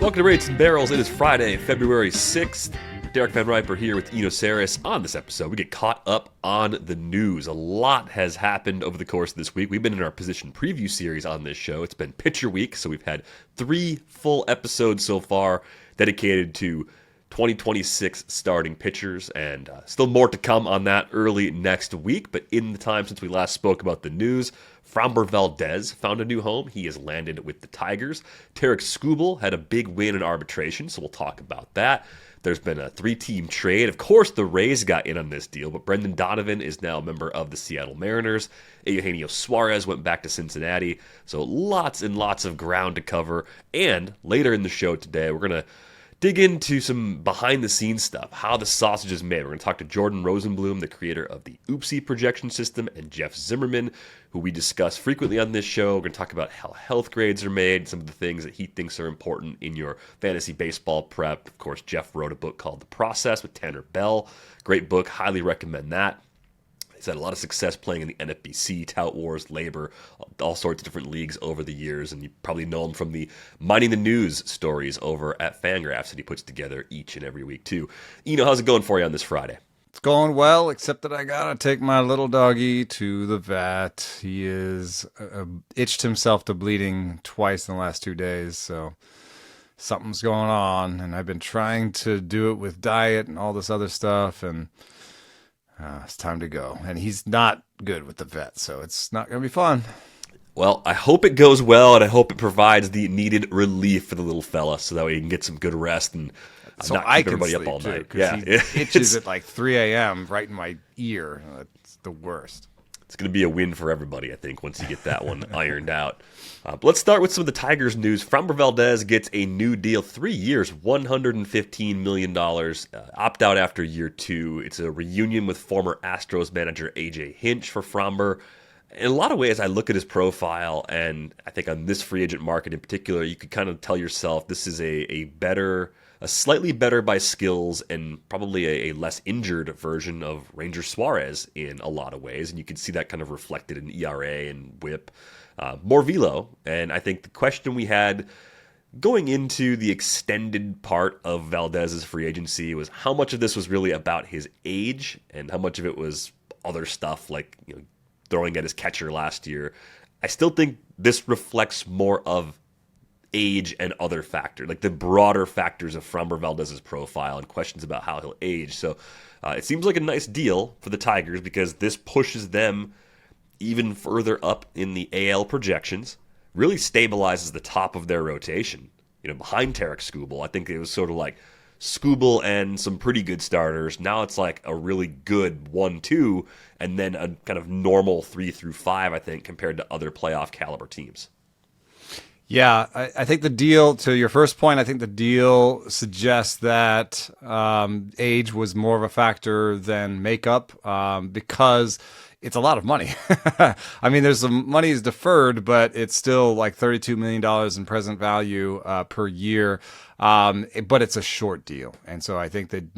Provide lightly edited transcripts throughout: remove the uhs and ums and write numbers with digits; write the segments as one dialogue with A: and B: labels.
A: Welcome to Rates and Barrels. It is Friday, February 6th. Derek Van Riper here with Eugenio Suárez. On this episode, we get caught up on the news. A lot has happened over the course of this week. We've been in our position preview series on this show. It's been pitcher week, so we've had 3 full episodes so far dedicated to 2026 starting pitchers, and still more to come on that early next week. But in the time since we last spoke about the news, Framber Valdez found a new home. He has landed with the Tigers. Tarik Skubal had a big win in arbitration, so we'll talk about that. There's been a 3-team trade. Of course, the Rays got in on this deal, but Brendan Donovan is now a member of the Seattle Mariners. Eugenio Suárez went back to Cincinnati. So lots and lots of ground to cover. And later in the show today, we're going to dig into some behind-the-scenes stuff, how the sausage is made. We're going to talk to Jordan Rosenblum, the creator of the OOPSY projection system, and Jeff Zimmerman, who we discuss frequently on this show. We're going to talk about how health grades are made, some of the things that he thinks are important in your fantasy baseball prep. Of course, Jeff wrote a book called The Process with Tanner Bell. Great book. Highly recommend that. He's had a lot of success playing in the NFBC, Tout Wars, Labor, all sorts of different leagues over the years, and you probably know him from the Mining the News stories over at Fangraphs that he puts together each and every week, too. Eno, how's it going for you on this Friday?
B: It's going well, except that I gotta take my little doggy to the vet. He is itched himself to bleeding twice in the last 2 days, so something's going on, and I've been trying to do it with diet and all this other stuff, and it's time to go. And he's not good with the vet, so it's not going to be fun.
A: Well, I hope it goes well, and I hope it provides the needed relief for the little fella so that way he can get some good rest and
B: so
A: not keep everybody up all night.
B: Yeah, he itches at like 3 a.m. right in my ear. It's the worst.
A: It's going to be a win for everybody, I think, once you get that one ironed out. But let's start with some of the Tigers news. Framber Valdez gets a new deal, 3 years, $115 million, opt out after year 2. It's a reunion with former Astros manager A.J. Hinch for Framber. In a lot of ways, I look at his profile, and I think on this free agent market in particular, you could kind of tell yourself this is a slightly better by skills and probably a less injured version of Ranger Suárez in a lot of ways. And you can see that kind of reflected in ERA and WHIP. More velo. And I think the question we had going into the extended part of Valdez's free agency was how much of this was really about his age and how much of it was other stuff like throwing at his catcher last year. I still think this reflects more of age and other factors, like the broader factors of Framber Valdez's profile and questions about how he'll age. So it seems like a nice deal for the Tigers because this pushes them even further up in the AL projections, really stabilizes the top of their rotation, behind Tarik Skubal. I think it was sort of like Skubal and some pretty good starters. Now it's like a really good 1-2 and then a kind of normal 3 through 5, I think, compared to other playoff caliber teams.
B: Yeah, I think the deal, to your first point, I think the deal suggests that age was more of a factor than makeup because it's a lot of money. I mean, there's some money is deferred, but it's still like $32 million in present value per year. But it's a short deal. And so I think that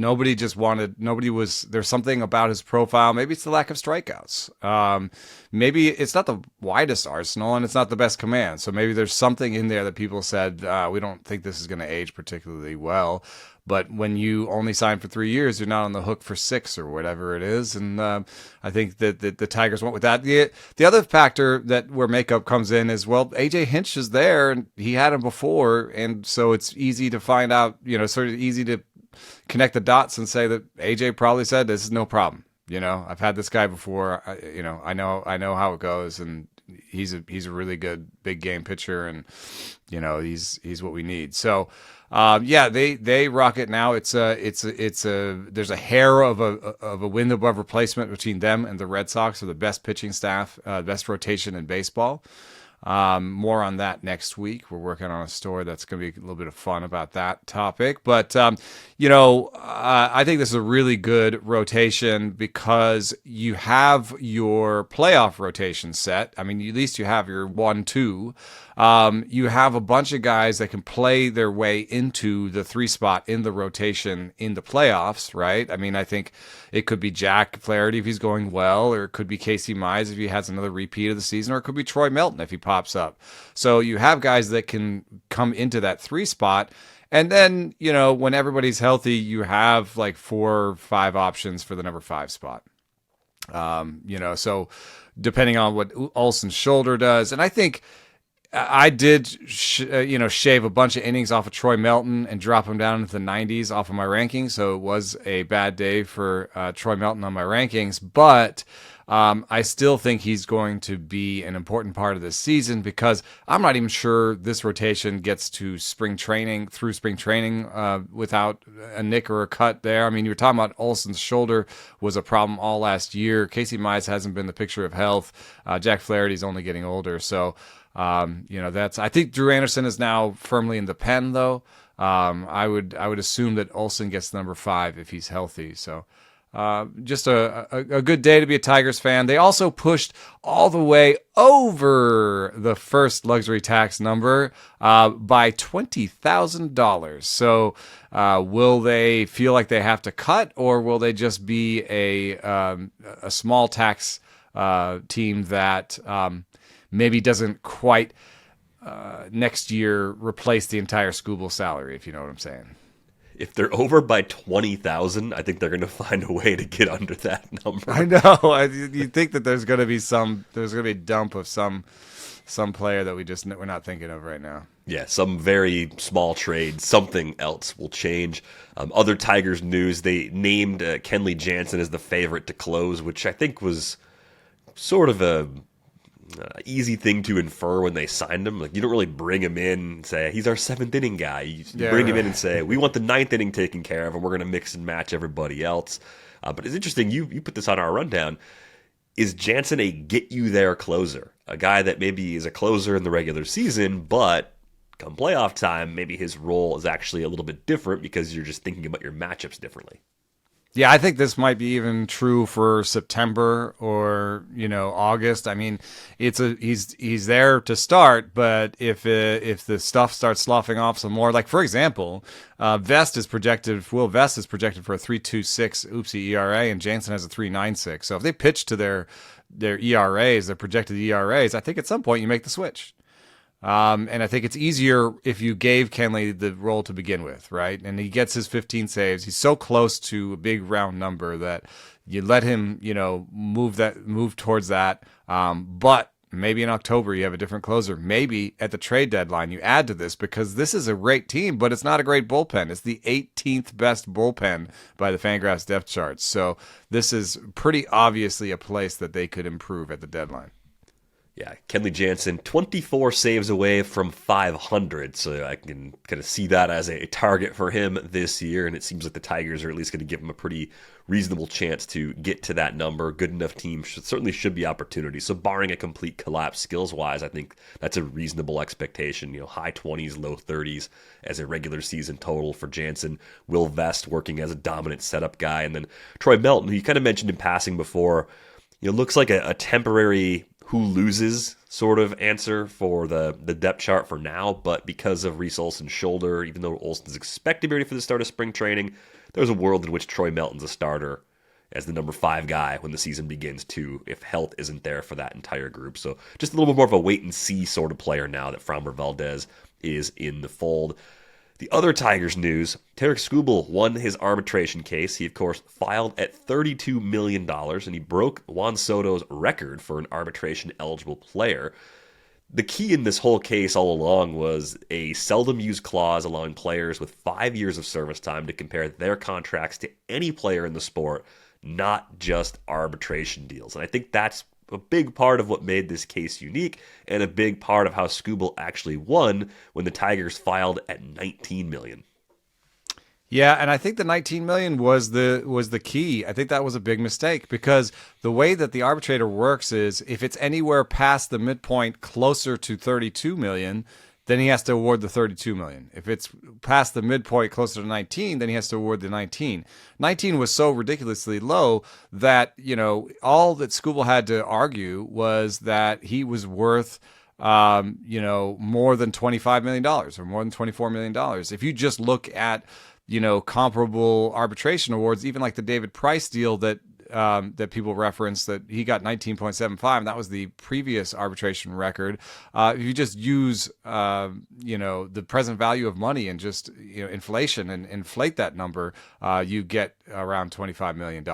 B: there's something about his profile. Maybe it's the lack of strikeouts. Maybe it's not the widest arsenal and it's not the best command. So maybe there's something in there that people said, we don't think this is going to age particularly well. But when you only sign for 3 years, you're not on the hook for 6 or whatever it is. And I think that the Tigers went with that. The other factor where makeup comes in is, well, A.J. Hinch is there and he had him before. And so it's easy to find out, sort of easy to connect the dots and say that A.J. probably said, this is no problem. I've had this guy before. I know how it goes. And he's a really good big game pitcher. And, he's what we need. So, they rock it now. There's a hair of a win above replacement between them and the Red Sox, are the best pitching staff, best rotation in baseball. More on that next week. We're working on a story that's going to be a little bit of fun about that topic. But, I think this is a really good rotation because you have your playoff rotation set. I mean, at least you have your 1-2. You have a bunch of guys that can play their way into the 3 spot in the rotation in the playoffs, right? I mean, I think it could be Jack Flaherty if he's going well, or it could be Casey Mize if he has another repeat of the season, or it could be Troy Melton if he pops up. So you have guys that can come into that 3 spot. And then, when everybody's healthy, you have like 4 or 5 options for the number 5 spot. So depending on what Olson's shoulder does. And I think I did, shave a bunch of innings off of Troy Melton and drop him down into the 90s off of my rankings. So it was a bad day for Troy Melton on my rankings. But I still think he's going to be an important part of this season because I'm not even sure this rotation gets to spring training without a nick or a cut there. I mean, you were talking about Olson's shoulder was a problem all last year. Casey Mize hasn't been the picture of health. Jack Flaherty's only getting older. So, I think Drew Anderson is now firmly in the pen though. I would assume that Olson gets the number 5 if he's healthy. So, just a good day to be a Tigers fan. They also pushed all the way over the first luxury tax number by $20,000. So will they feel like they have to cut, or will they just be a small tax team that maybe doesn't quite next year replace the entire Skubal salary, if you know what I'm saying?
A: If they're over by 20,000, I think they're going to find a way to get under that number.
B: I know. You think that there's going to be a dump of some player that we're not thinking of right now.
A: Yeah, some very small trade, something else will change. Other Tigers news, they named Kenley Jansen as the favorite to close, which I think was sort of a easy thing to infer when they signed him. Like, you don't really bring him in and say, he's our 7th inning guy. You bring him in and say, we want the 9th inning taken care of, and we're going to mix and match everybody else. But it's interesting, you put this on our rundown. Is Jansen a get-you-there closer? A guy that maybe is a closer in the regular season, but come playoff time, maybe his role is actually a little bit different because you're just thinking about your matchups differently.
B: Yeah, I think this might be even true for September or August. I mean, he's there to start, but if the stuff starts sloughing off some more, like for example, Will Vest is projected for a 3.26 OOPSY ERA, and Jansen has a 3.96. So if they pitch to their ERAs, their projected ERAs, I think at some point you make the switch. And I think it's easier if you gave Kenley the role to begin with, right? And he gets his 15 saves. He's so close to a big round number that you let him, move towards that. But maybe in October you have a different closer. Maybe at the trade deadline you add to this, because this is a great team, but it's not a great bullpen. It's the 18th best bullpen by the Fangraphs depth charts. So this is pretty obviously a place that they could improve at the deadline.
A: Yeah, Kenley Jansen, 24 saves away from 500, so I can kind of see that as a target for him this year, and it seems like the Tigers are at least going to give him a pretty reasonable chance to get to that number. Good enough team certainly should be opportunities. So barring a complete collapse skills-wise, I think that's a reasonable expectation. High 20s, low 30s as a regular season total for Jansen. Will Vest working as a dominant setup guy, and then Troy Melton, who you kind of mentioned in passing before, looks like a temporary who loses sort of answer for the depth chart for now, but because of Reese Olson's shoulder, even though Olson's expected to be ready for the start of spring training, there's a world in which Troy Melton's a starter as the number 5 guy when the season begins too, if health isn't there for that entire group. So just a little bit more of a wait-and-see sort of player now that Framber Valdez is in the fold. The other Tigers news, Tarik Skubal won his arbitration case. He, of course, filed at $32 million, and he broke Juan Soto's record for an arbitration-eligible player. The key in this whole case all along was a seldom-used clause allowing players with 5 years of service time to compare their contracts to any player in the sport, not just arbitration deals. And I think that's a big part of what made this case unique, and a big part of how Skubal actually won when the Tigers filed at $19 million.
B: Yeah, and I think the $19 million was the key. I think that was a big mistake, because the way that the arbitrator works is if it's anywhere past the midpoint closer to $32 million, then he has to award the $32 million. If it's past the midpoint closer to 19, then he has to award the 19. 19 was so ridiculously low that, all that Skubal had to argue was that he was worth, more than $25 million or more than $24 million. If you just look at, comparable arbitration awards, even like the David Price deal that that people reference that he got 19.75. That was the previous arbitration record. If you just use the present value of money and just inflation and inflate that number, you get around $25 million.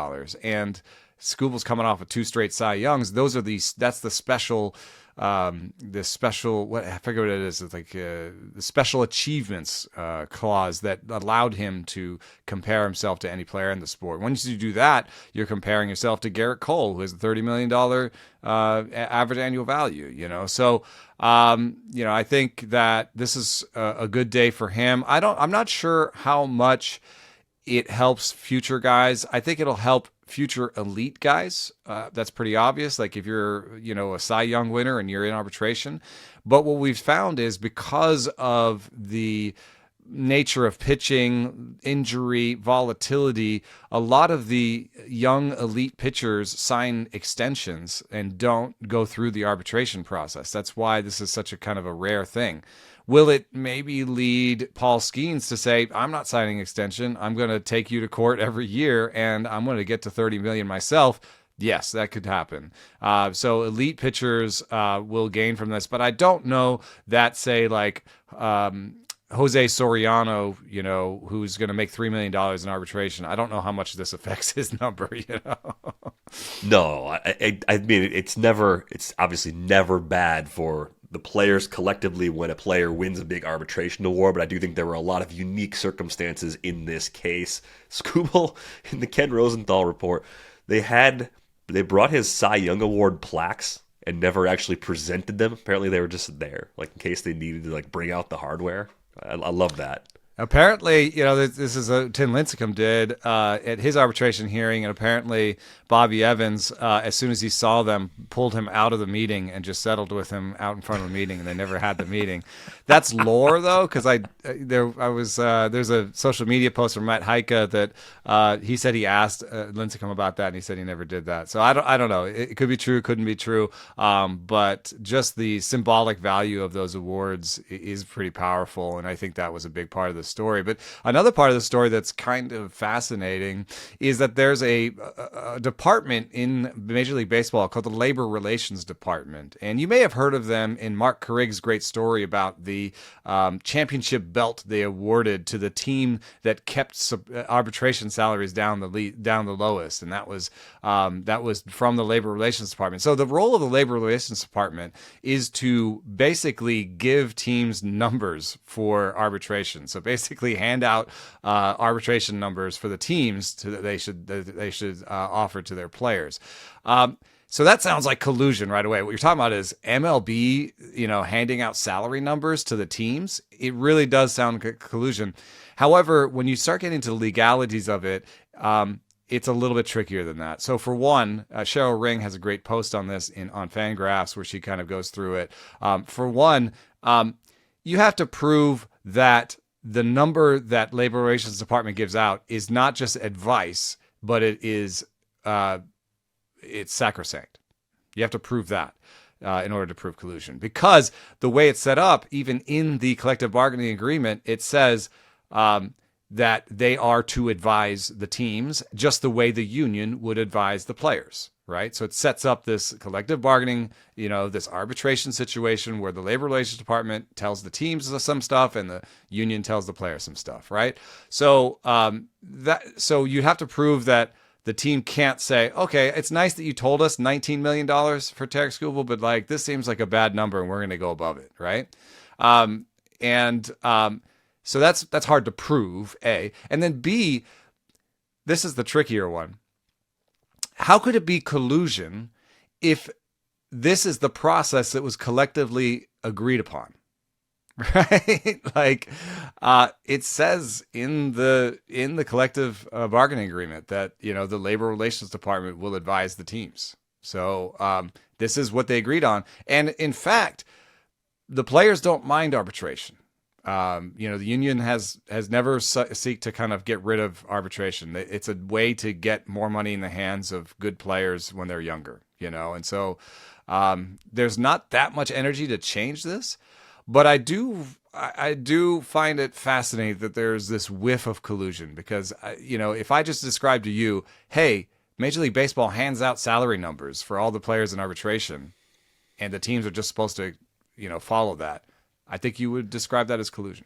B: And Skubal's coming off of 2 straight Cy Youngs. That's the special. What I forget what it is. It's like the special achievements clause that allowed him to compare himself to any player in the sport. Once you do that, you're comparing yourself to Garrett Cole, who has a $30 million average annual value. So I think that this is a good day for him. I'm not sure how much it helps future guys. I think it'll help future elite guys. That's pretty obvious. Like if you're, a Cy Young winner and you're in arbitration. But what we've found is because of the nature of pitching, injury, volatility, a lot of the young elite pitchers sign extensions and don't go through the arbitration process. That's why this is such a kind of a rare thing. Will it maybe lead Paul Skeens to say, I'm not signing an extension. I'm going to take you to court every year and I'm going to get to 30 million myself? Yes, that could happen. So elite pitchers will gain from this, but I don't know that, say, like Jose Soriano, who's going to make $3 million in arbitration. I don't know how much this affects his number,
A: No, I mean, it's obviously never bad for the players collectively when a player wins a big arbitration award, but I do think there were a lot of unique circumstances in this case. Skubal, in the Ken Rosenthal report, they brought his Cy Young Award plaques and never actually presented them. Apparently they were just there, like in case they needed to bring out the hardware. I love that.
B: Apparently, this is Tim Lincecum did at his arbitration hearing, and apparently Bobby Evans, as soon as he saw them, pulled him out of the meeting and just settled with him out in front of the meeting, and they never had the meeting. That's lore, though, because there's a social media post from Matt Heike that he said he asked Lincecum about that, and he said he never did that. So I don't know. It could be true, couldn't be true, but just the symbolic value of those awards is pretty powerful, and I think that was a big part of the story. But another part of the story that's kind of fascinating is that there's a department in Major League Baseball called the Labor Relations Department. And you may have heard of them in Mark Carrig's great story about the championship belt they awarded to the team that kept arbitration salaries down the lowest. And that was from the Labor Relations Department. So the role of the Labor Relations Department is to basically give teams numbers for arbitration. So basically hand out arbitration numbers for the teams that they should offer to their players. So that sounds like collusion right away. What you're talking about is MLB, handing out salary numbers to the teams. It really does sound like collusion. However, when you start getting to the legalities of it, it's a little bit trickier than that. So for one, Cheryl Ring has a great post on this on Fangraphs where she kind of goes through it. For one, you have to prove that the number that Labor Relations Department gives out is not just advice, but it's sacrosanct. You have to prove that in order to prove collusion, because the way it's set up, even in the collective bargaining agreement, it says that they are to advise the teams just the way the union would advise the players. Right. So it sets up this collective bargaining, this arbitration situation where the Labor Relations Department tells the teams some stuff and the union tells the players some stuff. Right. So so you have to prove that the team can't say, OK, it's nice that you told us $19 million for Tarik Skubal, but this seems like a bad number and we're going to go above it. Right. So that's hard to prove, A. And then B, this is the trickier one. How could it be collusion if this is the process that was collectively agreed upon? Right? It says in the collective bargaining agreement that, the Labor Relations Department will advise the teams. So this is what they agreed on. And in fact, the players don't mind arbitration. The union has never seek to kind of get rid of arbitration. It's a way to get more money in the hands of good players when they're younger, and so there's not that much energy to change this, but I do find it fascinating that there's this whiff of collusion because, if I just describe to you, hey, Major League Baseball hands out salary numbers for all the players in arbitration, and the teams are just supposed to, follow that. I think you would describe that as collusion.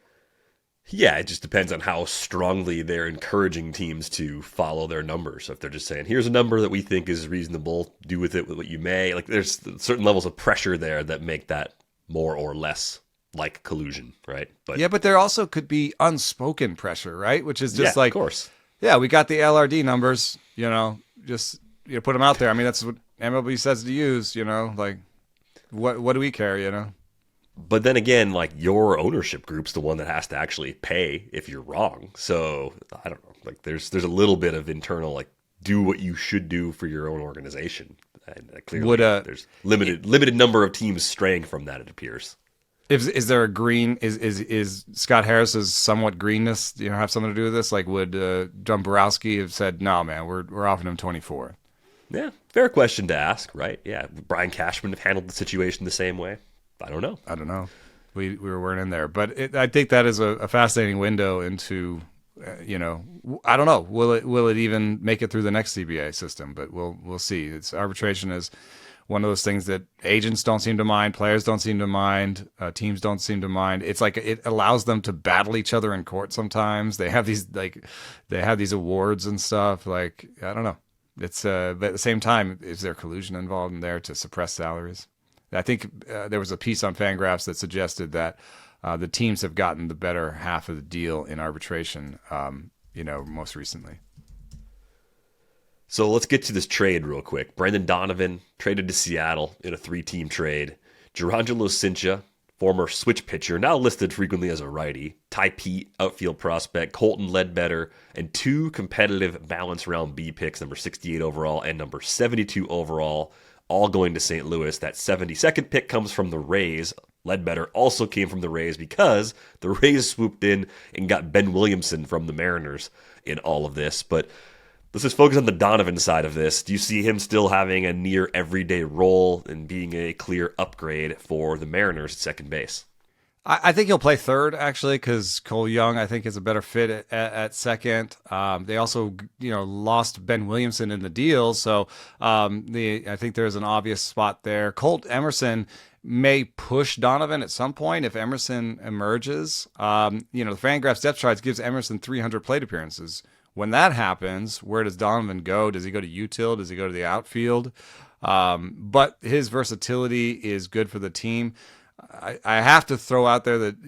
A: Yeah, it just depends on how strongly they're encouraging teams to follow their numbers. So if they're just saying, here's a number that we think is reasonable, do with it what you may. Like, there's certain levels of pressure there that make that more or less like collusion, right?
B: But there also could be unspoken pressure, right? Which is just
A: of course.
B: Yeah, we got the LRD numbers, just put them out there. I mean, that's what MLB says to use, like what do we care,
A: But then again, like, your ownership group's the one that has to actually pay if you're wrong. So I don't know. Like, there's a little bit of internal, like, do what you should do for your own organization. And clearly, there's limited number of teams straying from that, it appears.
B: Is there a green? Is Scott Harris's somewhat greenness, have something to do with this? Like, would Dombrowski have said, "No, man, we're offering him 24"?
A: Yeah, fair question to ask, right? Yeah, would Brian Cashman have handled the situation the same way? I don't know. We weren't in there, but I think that is a fascinating window into, I don't know. Will it even make it through the next CBA system? But we'll see. Arbitration is one of those things that agents don't seem to mind, players don't seem to mind, teams don't seem to mind. It's like it allows them to battle each other in court sometimes. They have these awards and stuff. Like, I don't know. It's but at the same time, is there collusion involved in there to suppress salaries? I think there was a piece on Fangraphs that suggested that the teams have gotten the better half of the deal in arbitration, most recently. So let's get to this trade real quick. Brendan Donovan traded to Seattle in a 3-team trade. Gerangelo Cincha, former switch pitcher, now listed frequently as a righty. Ty Pete, outfield prospect. Colton Ledbetter, and 2 competitive balance round B picks, number 68 overall and number 72 overall, all going to St. Louis. That 72nd pick comes from the Rays. Ledbetter also came from the Rays because the Rays swooped in and got Ben Williamson from the Mariners in all of this. But let's just focus on the Donovan side of this. Do you see him still having a near everyday role and being a clear upgrade for the Mariners at second base?
B: I think he'll play third, actually, because Cole Young, I think, is a better fit at second. They also, lost Ben Williamson in the deal, so I think there's an obvious spot there. Colt Emerson may push Donovan at some point if Emerson emerges. The Fangraphs depth charts gives Emerson 300 plate appearances. When that happens, where does Donovan go? Does he go to util? Does he go to the outfield? But his versatility is good for the team. I have to throw out there that,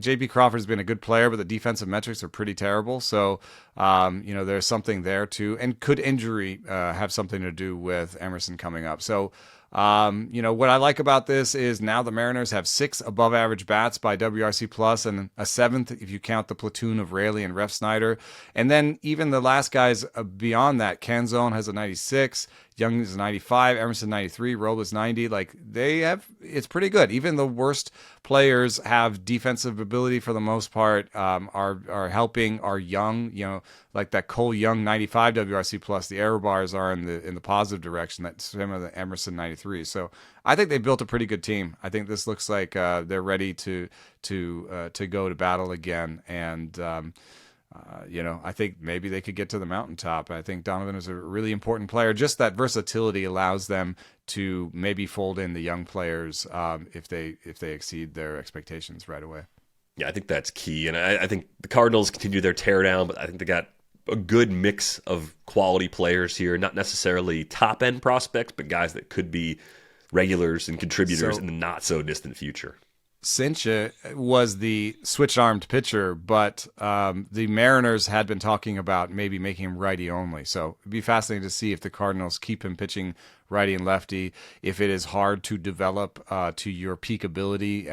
B: J.P. Crawford's been a good player, but the defensive metrics are pretty terrible. So, there's something there too. And could injury have something to do with Emerson coming up? So, what I like about this is now the Mariners have 6 above average bats by WRC plus and a 7th if you count the platoon of Raley and Ref Snyder. And then even the last guys beyond that, Canzone has a 96, Young is 95, Emerson 93, Robles 90. Like, it's pretty good. Even the worst players have defensive ability for the most part, are helping our young, like that Cole Young 95 WRC plus. The error bars are in the positive direction. That's him of the Emerson 93. So I think they built a pretty good team. I think this looks like they're ready to go to battle again. And I think maybe they could get to the mountaintop. I think Donovan is a really important player. Just that versatility allows them to maybe fold in the young players if they exceed their expectations right away.
A: Yeah, I think that's key. And I think the Cardinals continue their teardown, but I think they got a good mix of quality players here. Not necessarily top-end prospects, but guys that could be regulars and contributors in the not-so-distant future.
B: Cincha was the switch-armed pitcher, but the Mariners had been talking about maybe making him righty only. So it'd be fascinating to see if the Cardinals keep him pitching righty and lefty, if it is hard to develop to your peak ability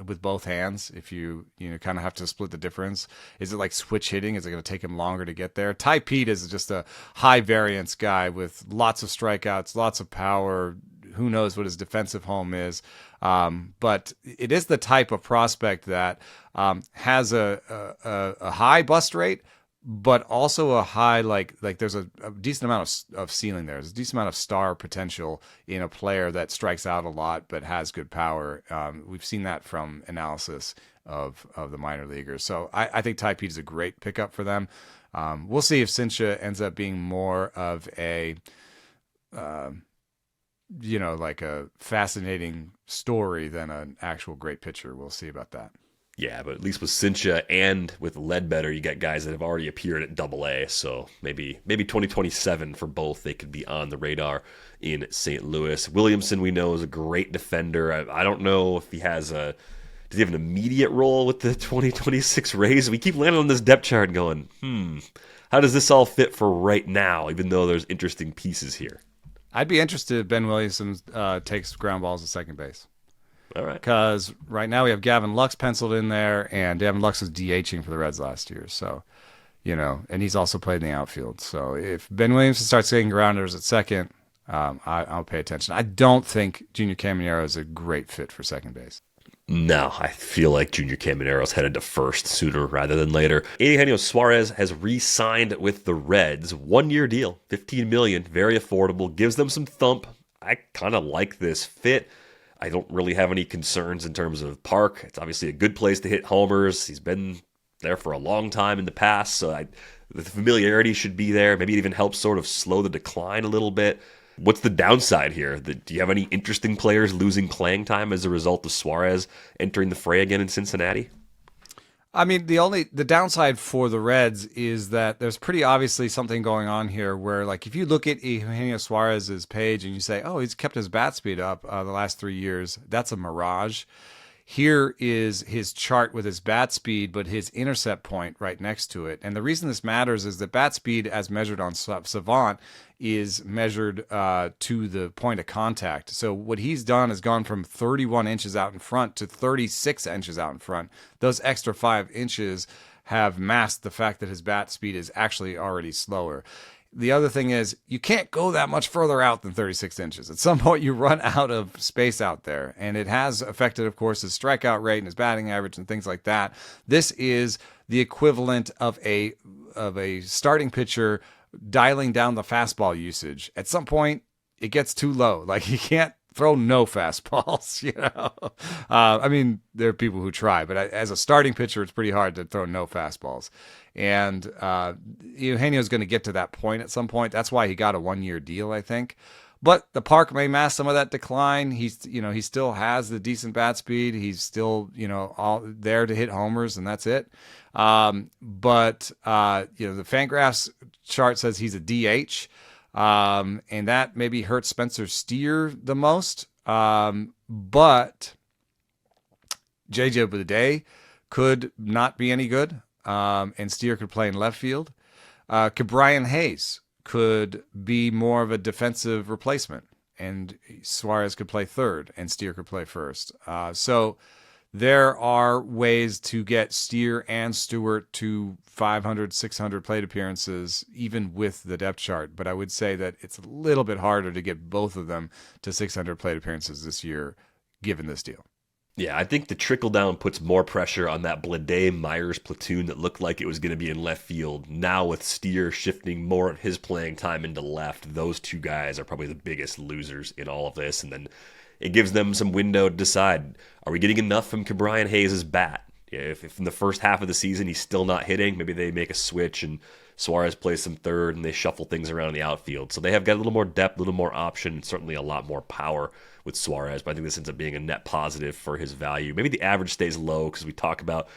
B: with both hands, if you kind of have to split the difference. Is it like switch hitting? Is it going to take him longer to get there? Ty Pete is just a high variance guy with lots of strikeouts, lots of power. Who knows what his defensive home is. But it is the type of prospect that has a high bust rate, but also a high, like there's a decent amount of ceiling there. There's a decent amount of star potential in a player that strikes out a lot but has good power. We've seen that from analysis of the minor leaguers. So I think Ty Pete is a great pickup for them. We'll see if Cynthia ends up being more of a, like a fascinating story than an actual great pitcher. We'll see about that.
A: Yeah, but at least with Cynthia and with Ledbetter, you got guys that have already appeared at Double-A. So maybe 2027 for both, they could be on the radar in St. Louis. Williamson, we know, is a great defender. I don't know if he has does he have an immediate role with the 2026 Rays? We keep landing on this depth chart going, how does this all fit for right now, even though there's interesting pieces here?
B: I'd be interested if Ben Williamson takes ground balls at second base.
A: All right.
B: Because right now we have Gavin Lux penciled in there, and Gavin Lux was DHing for the Reds last year. So, and he's also played in the outfield. So if Ben Williamson starts getting grounders at second, I'll pay attention. I don't think Junior Caminero is a great fit for second base.
A: No, I feel like Junior Caminero's headed to first sooner rather than later. Eugenio Suárez has re-signed with the Reds. 1-year deal, $15 million, very affordable, gives them some thump. I kind of like this fit. I don't really have any concerns in terms of park. It's obviously a good place to hit homers. He's been there for a long time in the past, so the familiarity should be there. Maybe it even helps sort of slow the decline a little bit. What's the downside here? Do you have any interesting players losing playing time as a result of Suárez entering the fray again in Cincinnati?
B: I mean, the downside for the Reds is that there's pretty obviously something going on here where, like, if you look at Eugenio Suárez's page and you say, oh, he's kept his bat speed up the last 3 years, that's a mirage. Here is his chart with his bat speed, but his intercept point right next to it. And the reason this matters is that bat speed, as measured on Savant, is measured to the point of contact. So what he's done is gone from 31 inches out in front to 36 inches out in front. Those extra 5 inches have masked the fact that his bat speed is actually already slower. The other thing is you can't go that much further out than 36 inches. At some point, you run out of space out there, and it has affected, of course, his strikeout rate and his batting average and things like that. This is the equivalent of a starting pitcher dialing down the fastball usage. At some point, it gets too low. Like, he can't throw no fastballs, I mean, there are people who try, but as a starting pitcher, it's pretty hard to throw no fastballs. And Eugenio's going to get to that point at some point. That's why he got a 1-year deal, I think. But the park may mask some of that decline. He still has the decent bat speed. He's still, all there to hit homers, and that's it. But the Fangraphs chart says he's a DH. And that maybe hurts Spencer Steer the most. But JJ Bleday could not be any good. And Steer could play in left field. Brian Hayes could be more of a defensive replacement, and Suárez could play third and Steer could play first. So there are ways to get Steer and Stewart to 500, 600 plate appearances, even with the depth chart. But I would say that it's a little bit harder to get both of them to 600 plate appearances this year, given this deal.
A: Yeah, I think the trickle down puts more pressure on that Bleday-Myers platoon that looked like it was going to be in left field. Now with Steer shifting more of his playing time into left, those two guys are probably the biggest losers in all of this. And then it gives them some window to decide, are we getting enough from Brian Hayes' bat? If in the first half of the season he's still not hitting, maybe they make a switch and Suárez plays some third and they shuffle things around in the outfield. So they have got a little more depth, a little more option, and certainly a lot more power with Suárez. But I think this ends up being a net positive for his value. Maybe the average stays low because we talk about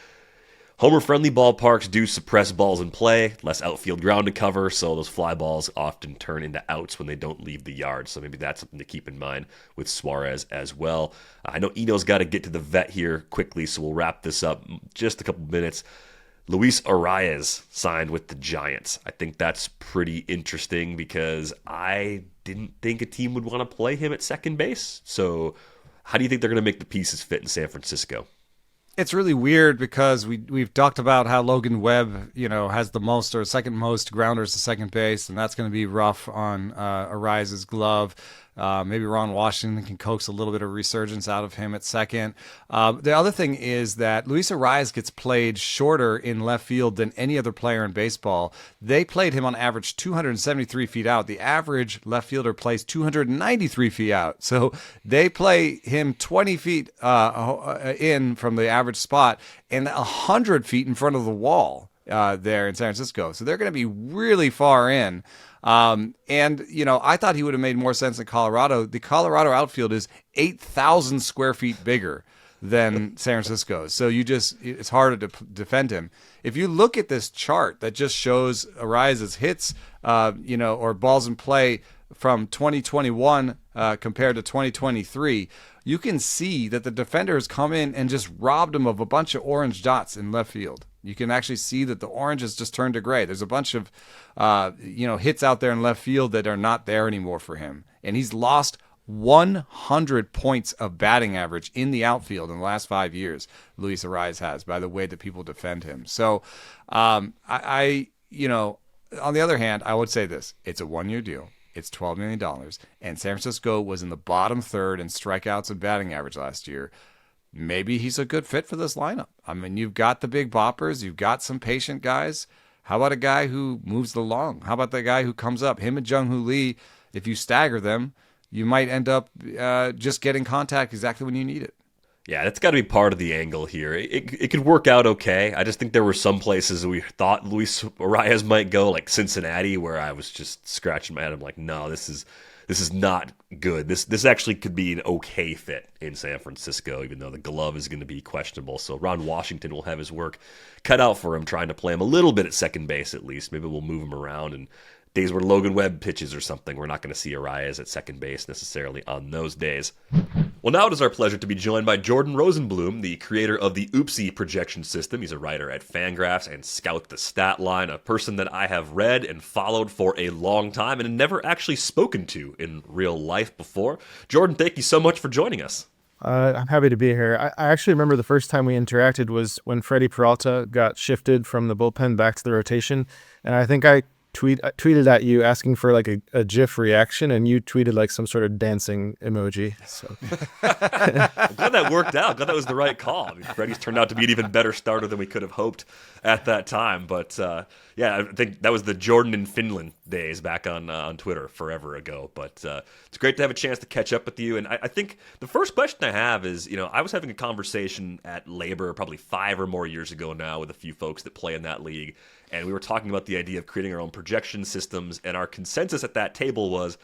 A: homer-friendly ballparks do suppress balls in play, less outfield ground to cover, so those fly balls often turn into outs when they don't leave the yard. So maybe that's something to keep in mind with Suárez as well. I know Eno's got to get to the vet here quickly, so we'll wrap this up in just a couple minutes. Luis Arraez signed with the Giants. I think that's pretty interesting because I didn't think a team would want to play him at second base. So how do you think they're going to make the pieces fit in San Francisco?
B: It's really weird because we've talked about how Logan Webb, has the most or second most grounders to second base, and that's going to be rough on Arraez's glove. Maybe Ron Washington can coax a little bit of resurgence out of him at second. The other thing is that Luis Arraez gets played shorter in left field than any other player in baseball. They played him on average 273 feet out. The average left fielder plays 293 feet out. So they play him 20 feet in from the average spot and 100 feet in front of the wall. there in San Francisco. So they're going to be really far in. And, I thought he would have made more sense in Colorado. The Colorado outfield is 8,000 square feet bigger than San Francisco. So it's harder to defend him. If you look at this chart that just shows Arraez's hits, or balls in play from 2021 compared to 2023, you can see that the defender has come in and just robbed him of a bunch of orange dots in left field. You can actually see that the orange has just turned to gray. There's a bunch of, hits out there in left field that are not there anymore for him. And he's lost 100 points of batting average in the outfield in the last 5 years. Luis Arraez has, by the way that people defend him. So, on the other hand, I would say this: it's a 1-year deal. It's $12 million, and San Francisco was in the bottom third in strikeouts and batting average last year. Maybe he's a good fit for this lineup. I mean, you've got the big boppers, you've got some patient guys. How about a guy who moves the long? How about the guy who comes up? Him and Jung-Hoo Lee, if you stagger them, you might end up just getting contact exactly when you need it.
A: Yeah, that's got to be part of the angle here. It could work out okay. I just think there were some places we thought Luis Arraez might go, like Cincinnati, where I was just scratching my head. I'm like, no, this is not good. This actually could be an okay fit in San Francisco, even though the glove is going to be questionable. So Ron Washington will have his work cut out for him, trying to play him a little bit at second base at least. Maybe we'll move him around, and days where Logan Webb pitches or something, we're not going to see Arraez at second base necessarily on those days. Well, now it is our pleasure to be joined by Jordan Rosenblum, the creator of the OOPSY projection system. He's a writer at Fangraphs and Scout the Stat Line, a person that I have read and followed for a long time and never actually spoken to in real life before. Jordan, thank you so much for joining us.
C: I'm happy to be here. I actually remember the first time we interacted was when Freddie Peralta got shifted from the bullpen back to the rotation, and I think I tweeted at you asking for like a GIF reaction, and you tweeted like some sort of dancing emoji. So
A: I'm glad that worked out. Glad that was the right call. I mean, Freddie's turned out to be an even better starter than we could have hoped at that time. But yeah, I think that was the Jordan in Finland days back on Twitter forever ago. But it's great to have a chance to catch up with you. And I think the first question I have is, I was having a conversation at Labor probably 5 or more years ago now with a few folks that play in that league. And we were talking about the idea of creating our own projection systems, and our consensus at that table was,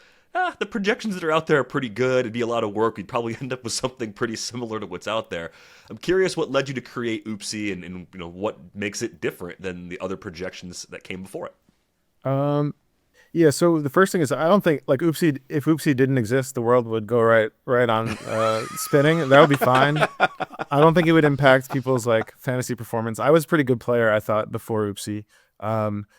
A: the projections that are out there are pretty good. It'd be a lot of work. We'd probably end up with something pretty similar to what's out there. I'm curious what led you to create OOPSY and what makes it different than the other projections that came before it.
C: Yeah, so the first thing is I don't think like OOPSY, if OOPSY didn't exist, the world would go right on spinning. That would be fine. I don't think it would impact people's like fantasy performance. I was a pretty good player, I thought, before OOPSY.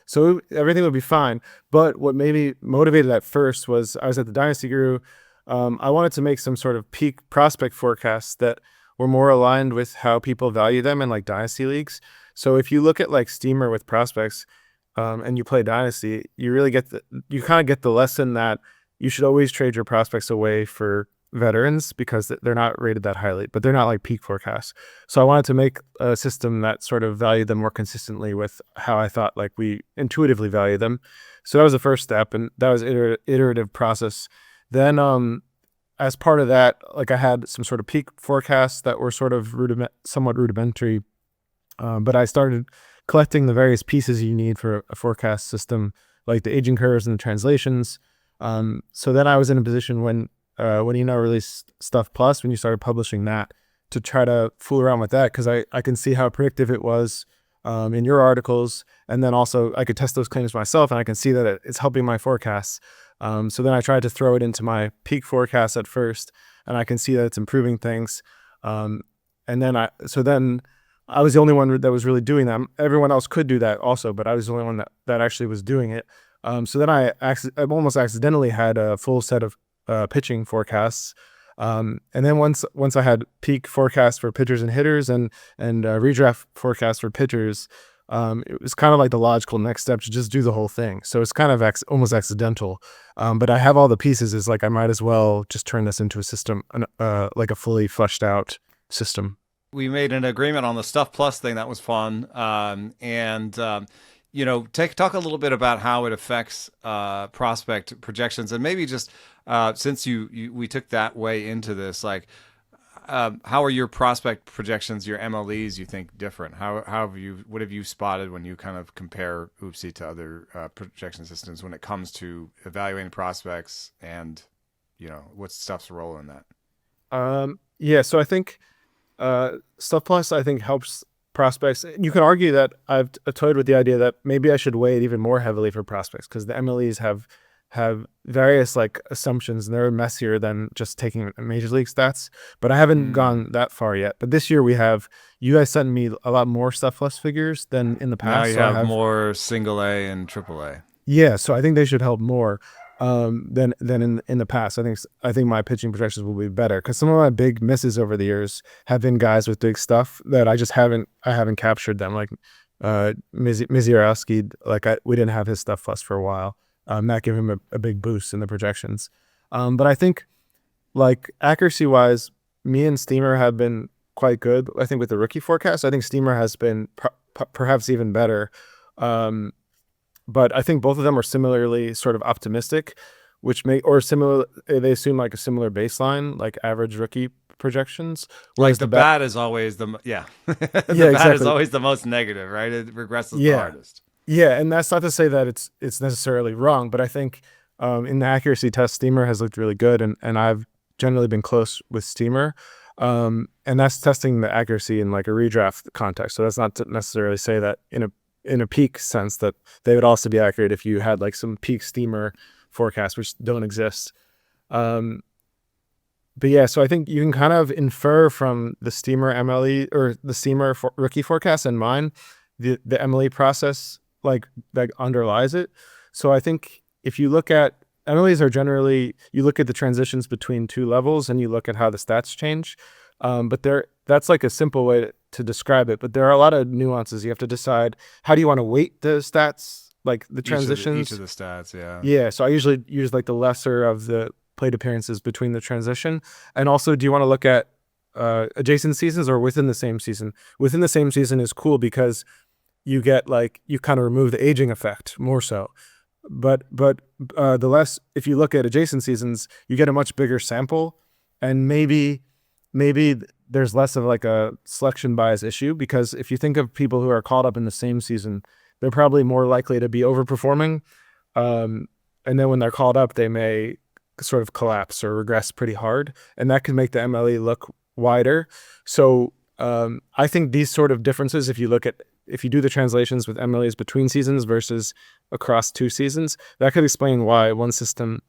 C: So everything would be fine. But what made me motivated at first was I was at the Dynasty Guru. I wanted to make some sort of peak prospect forecasts that were more aligned with how people value them in like Dynasty leagues. So if you look at like Steamer with prospects, and you play Dynasty, you really you kind of get the lesson that you should always trade your prospects away for veterans because they're not rated that highly, but they're not like peak forecasts. So I wanted to make a system that sort of valued them more consistently with how I thought like we intuitively value them. So that was the first step, and that was iterative process. Then as part of that, like I had some sort of peak forecasts that were sort of somewhat rudimentary, but I started collecting the various pieces you need for a forecast system, like the aging curves and the translations. So then I was in a position when released Stuff Plus, when you started publishing that, to try to fool around with that, because I can see how predictive it was in your articles. And then also I could test those claims myself, and I can see that it's helping my forecasts. So then I tried to throw it into my peak forecast at first, and I can see that it's improving things. And then I was the only one that was really doing that. Everyone else could do that also, but I was the only one that actually was doing it. So then I almost accidentally had a full set of pitching forecasts. And then once I had peak forecasts for pitchers and hitters and redraft forecasts for pitchers, it was kind of like the logical next step to just do the whole thing. So it's kind of almost accidental. But I have all the pieces. It's like I might as well just turn this into a system, like a fully fleshed out system.
B: We made an agreement on the Stuff Plus thing. That was fun. Talk a little bit about how it affects prospect projections, and maybe just since we took that way into this, like how are your prospect projections, your MLEs, you think different? What have you spotted when you kind of compare OOPSY to other projection systems when it comes to evaluating prospects and, what stuff's role in that?
C: Yeah, so I think Stuff Plus I think helps prospects. You can argue that I've toyed with the idea that maybe I should weigh it even more heavily for prospects because the MLEs have various like assumptions and they're messier than just taking major league stats. But I haven't gone that far yet. But this year you guys sent me a lot more Stuff Plus figures than in the past.
B: Now you have more single A and triple A.
C: Yeah, so I think they should help more than in the past. I think my pitching projections will be better because some of my big misses over the years have been guys with big stuff that I haven't captured them. Like Mizierowski, we didn't have his Stuff Plus for a while. That gave him a big boost in the projections. But I think like accuracy wise, me and Steamer have been quite good. I think with the rookie forecast, I think Steamer has been perhaps even better. But I think both of them are similarly sort of optimistic, they assume like a similar baseline, like average rookie projections.
B: Like the bat is always bat
C: exactly.
B: is always the most negative, right? It regresses the hardest.
C: Yeah, and that's not to say that it's necessarily wrong, but I think in the accuracy test, Steamer has looked really good, and I've generally been close with Steamer. And that's testing the accuracy in like a redraft context. So that's not to necessarily say that in a peak sense that they would also be accurate if you had like some peak Steamer forecasts, which don't exist. But yeah, so I think you can kind of infer from the Steamer MLE or the Steamer rookie forecast and mine, the MLE process like that underlies it. So I think if you look at MLEs are generally, you look at the transitions between two levels and you look at how the stats change. But that's like a simple way to describe it. But there are a lot of nuances. You have to decide how do you want to weight the stats, like the transitions.
B: Each of the stats, yeah.
C: Yeah. So I usually use like the lesser of the plate appearances between the transition. And also, do you want to look at adjacent seasons or within the same season? Within the same season is cool because you get like, you kind of remove the aging effect more so. But if you look at adjacent seasons, you get a much bigger sample, and maybe there's less of like a selection bias issue, because if you think of people who are caught up in the same season, they're probably more likely to be overperforming. And then when they're called up, they may sort of collapse or regress pretty hard, and that can make the MLE look wider. So I think these sort of differences, if you do the translations with MLEs between seasons versus across two seasons, that could explain why one system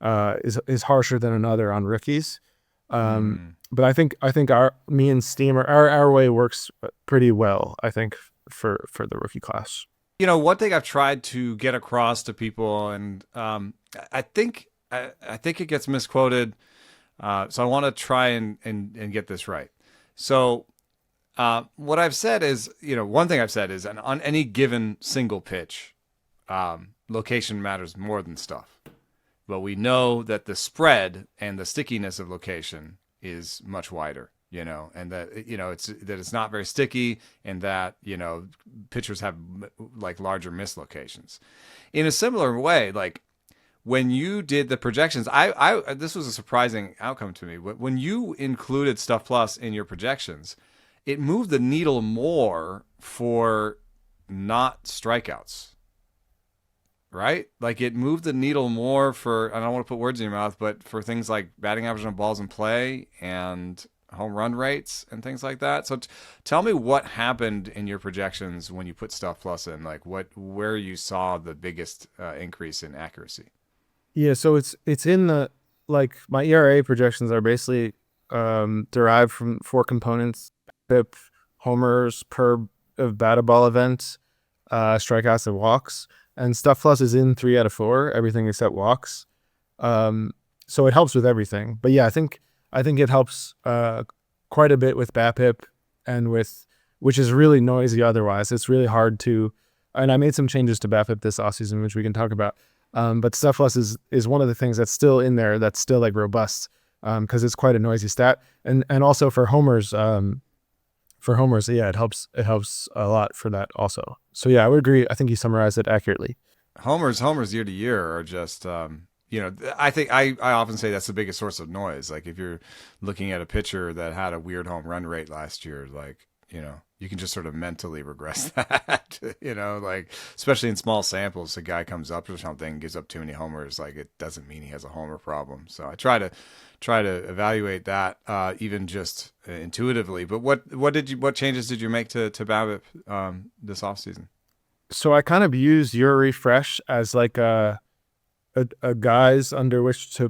C: is harsher than another on rookies. But I think me and Steamer, our way works pretty well, I think, for the rookie class.
B: One thing I've tried to get across to people, and I think it gets misquoted, so I want to try and get this right. So what I've said is, one thing I've said is, on any given single pitch, location matters more than stuff. But we know that the spread and the stickiness of location is much wider, and that, it's not very sticky, and that, pitchers have like larger miss locations. In a similar way, like when you did the projections, this was a surprising outcome to me. When you included Stuff Plus in your projections, it moved the needle more for not strikeouts. Right? Like it moved the needle more for, I don't want to put words in your mouth, but for things like batting average on balls in play and home run rates and things like that. So tell me what happened in your projections when you put Stuff Plus in, like where you saw the biggest increase in accuracy.
C: Yeah. So it's in the, like my ERA projections are basically derived from 4 components: FIP, homers per of batted ball events, strikeouts and walks. And Stuff Plus is in 3 out of 4, everything except walks. So it helps with everything. But yeah, I think it helps quite a bit with BAPIP and which is really noisy otherwise. It's really hard to, and I made some changes to BAPIP this offseason, which we can talk about. But Stuff Plus is one of the things that's still in there that's still like robust, because it's quite a noisy stat. And also for homers, yeah, it helps a lot for that also. So yeah, I would agree. I think you summarized it accurately.
B: Homers year to year are just I think I often say that's the biggest source of noise. Like if you're looking at a pitcher that had a weird home run rate last year, like, you can just sort of mentally regress that, like especially in small samples, a guy comes up or something, gives up too many homers, like it doesn't mean he has a homer problem. So I try to evaluate that, even just intuitively. But what changes did you make to BABIP this offseason?
C: So I kind of use your refresh as like a guise under which to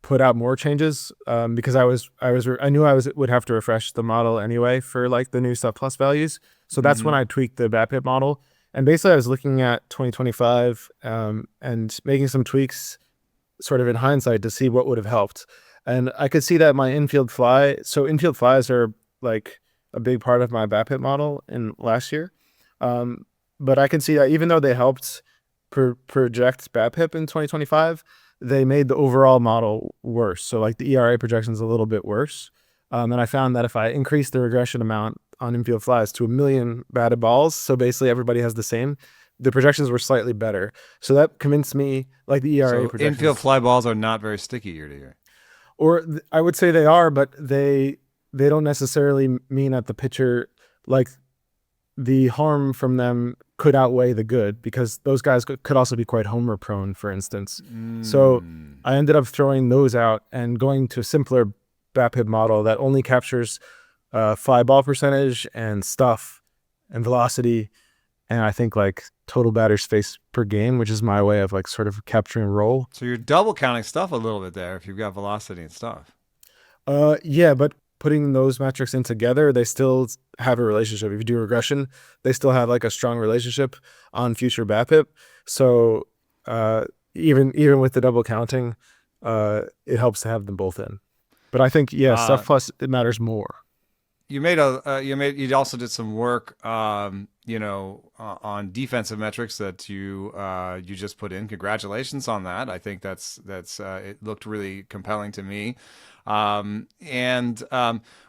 C: put out more changes, because I knew I would have to refresh the model anyway for like the new sub plus values. So that's when I tweaked the BABIP model, and basically I was looking at 2025 and making some tweaks sort of in hindsight to see what would have helped. And I could see that my infield flies are like a big part of my BABIP model in last year. But I can see that even though they helped project BABIP in 2025, they made the overall model worse. So like the ERA projection is a little bit worse. And I found that if I increase the regression amount on infield flies to 1 million batted balls, so basically everybody has the same, the projections were slightly better. So that convinced me, like the ERA projections.
B: Infield fly balls are not very sticky year to year.
C: Or I would say they are, but they don't necessarily mean that the pitcher, like the harm from them could outweigh the good, because those guys could also be quite homer prone, for instance. So I ended up throwing those out and going to a simpler BABIP model that only captures fly ball percentage and stuff and velocity, and I think like total batters faced per game, which is my way of like sort of capturing roll.
B: So you're double counting stuff a little bit there if you've got velocity and stuff.
C: Yeah, but putting those metrics in together, they still have a relationship. If you do regression, they still have like a strong relationship on future BABIP. So even with the double counting, it helps to have them both in. But I think stuff plus it matters more.
B: You also did some work, on defensive metrics that you just put in. Congratulations on that. I think that's it looked really compelling to me. And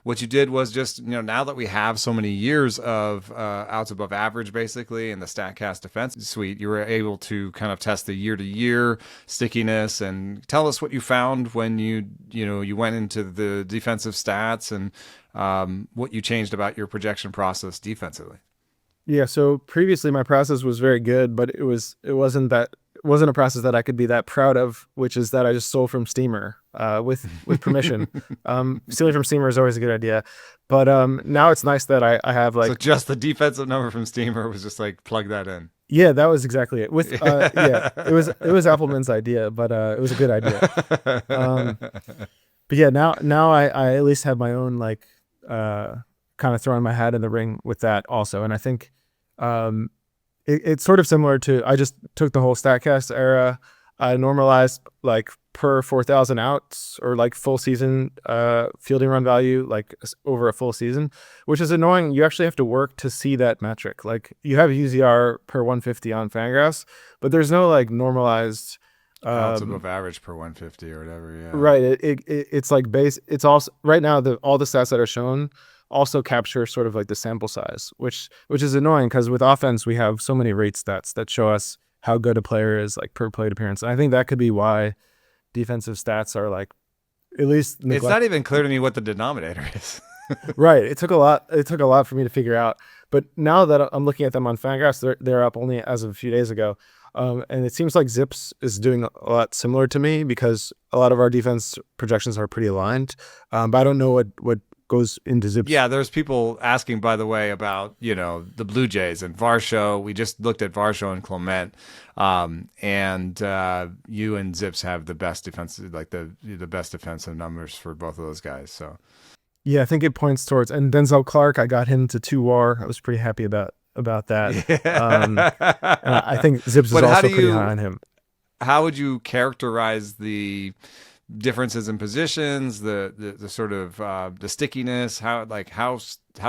B: what you did was just, now that we have so many years of outs above average, basically, in the StatCast defense suite, you were able to kind of test the year-to-year stickiness and tell us what you found when you went into the defensive stats and what you changed about your projection process defensively.
C: Yeah, so previously my process was very good, but it wasn't a process that I could be that proud of, which is that I just stole from Steamer with permission. Stealing from Steamer is always a good idea, but now it's nice that I have like,
B: so just the defensive number from Steamer was just like plug that in.
C: Yeah, that was exactly it. With it was Appleman's idea, but it was a good idea. But yeah, now I at least have my own like kind of throwing my hat in the ring with that also, and I think it's sort of similar to, I just took the whole StatCast era, I normalized like per 4,000 outs or like full season fielding run value, like over a full season, which is annoying. You actually have to work to see that metric. Like you have UZR per 150 on Fangraphs, but there's no like normalized
B: outs above average per 150 or whatever. Yeah,
C: right. It's like base. It's also right now all the stats that are shown also capture sort of like the sample size, which is annoying because with offense we have so many rate stats that show us how good a player is like per plate appearance. And I think that could be why defensive stats are like at least
B: It's not even clear to me what the denominator is.
C: Right. It took a lot for me to figure out. But now that I'm looking at them on Fangraphs, they're up only as of a few days ago. And it seems like Zips is doing a lot similar to me because a lot of our defense projections are pretty aligned. But I don't know what goes into Zips.
B: Yeah, there's people asking, by the way, about the Blue Jays and Varsho. We just looked at Varsho and Clement, and you and Zips have the best defensive, like the best defensive numbers for both of those guys. So
C: yeah, I think it points towards, and Denzel Clark, I got him to 2 WAR. I was pretty happy about that. Yeah. And I think Zips is also pretty high on him.
B: How would you characterize the differences in positions, the sort of the stickiness, how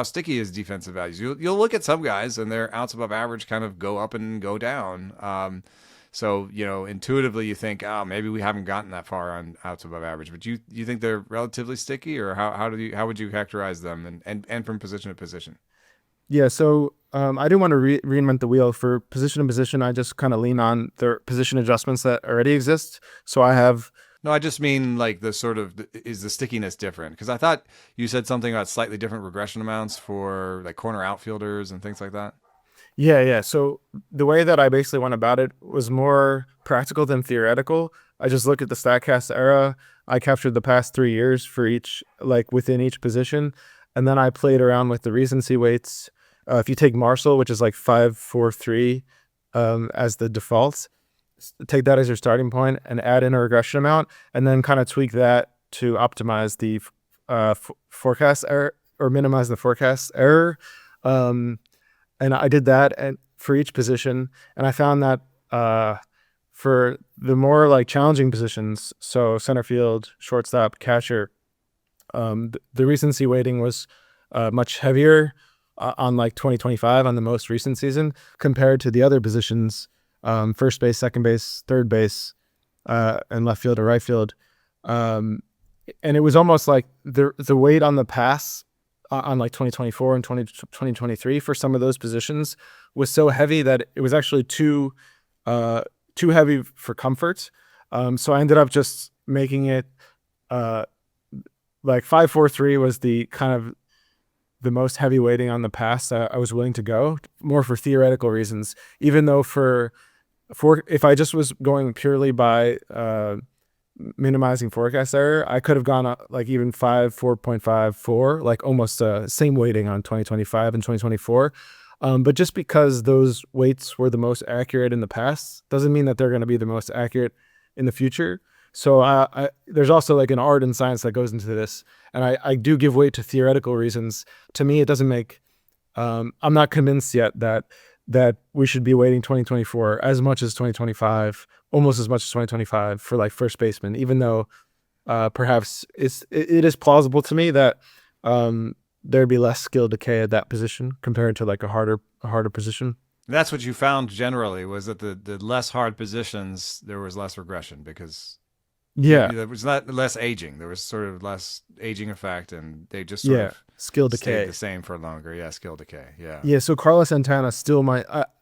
B: sticky is defensive values? You'll look at some guys and their outs above average kind of go up and go down. So intuitively you think, maybe we haven't gotten that far on outs above average, but you think they're relatively sticky, or how would you characterize them and from position to position?
C: Yeah, so I didn't want to reinvent the wheel. For position to position, I just kind of lean on the position adjustments that already exist. So I have.
B: No, I just mean like is the stickiness different? Because I thought you said something about slightly different regression amounts for like corner outfielders and things like that.
C: Yeah. So the way that I basically went about it was more practical than theoretical. I just looked at the StatCast era. I captured the past 3 years for each, like within each position. And then I played around with the recency weights. If you take Marshall, which is like 5.43 as the default, take that as your starting point and add in a regression amount, and then kind of tweak that to optimize the forecast error or minimize the forecast error. And I did that and for each position, and I found that for the more like challenging positions, so center field, shortstop, catcher, the recency weighting was much heavier on like 2025 on the most recent season compared to the other positions, first base, second base, third base, and left field or right field. And it was almost like the weight on the pass on like 2024 and 2023 for some of those positions was so heavy that it was actually too heavy for comfort. So I ended up just making it like 5.43 was the kind of the most heavy weighting on the pass that I was willing to go, more for theoretical reasons, even though for if I just was going purely by minimizing forecast error, I could have gone like even 4.54, like almost same weighting on 2025 and 2024. But just because those weights were the most accurate in the past doesn't mean that they're going to be the most accurate in the future. So there's also like an art and science that goes into this. And I do give weight to theoretical reasons. To me, it doesn't make, I'm not convinced yet that we should be weighting 2024 as much as 2025, almost as much as 2025 for like first baseman, even though perhaps it is plausible to me that there'd be less skill decay at that position compared to like a harder position.
B: That's what you found generally, was that the less hard positions, there was less regression because there was not less aging. There was sort of less aging effect, and they just sort of
C: skill decay
B: stayed the same for longer. Yeah, skill decay. Yeah.
C: Yeah. So Carlos Santana still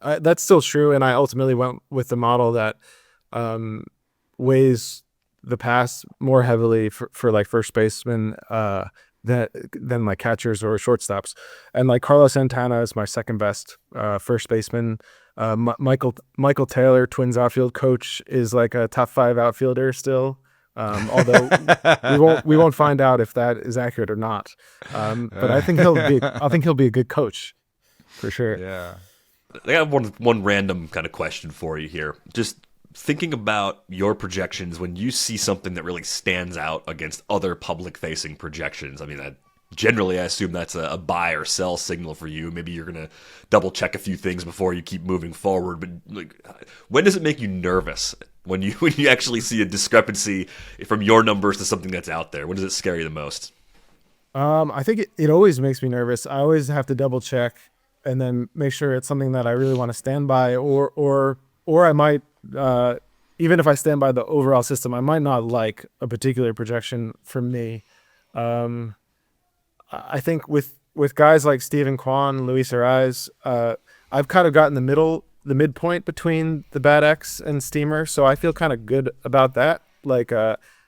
C: that's still true, and I ultimately went with the model that weighs the pass more heavily for like first baseman than like catchers or shortstops, and like Carlos Santana is my second best first baseman. Michael Taylor, Twins outfield coach, is like a top 5 outfielder still. Although we won't find out if that is accurate or not. But I think he'll be a good coach for sure.
B: Yeah.
A: I got one random kind of question for you here. Just thinking about your projections when you see something that really stands out against other public-facing projections. I mean, generally, I assume that's a buy or sell signal for you. Maybe you're going to double-check a few things before you keep moving forward. But like, when does it make you nervous when you actually see a discrepancy from your numbers to something that's out there? When does it scare you the most?
C: I think it always makes me nervous. I always have to double-check and then make sure it's something that I really want to stand by, or I might, even if I stand by the overall system, I might not like a particular projection from me. I think with guys like Steven Kwan, Luis Arraez, I've kind of gotten the midpoint between the Bad X and Steamer, so I feel kind of good about that, like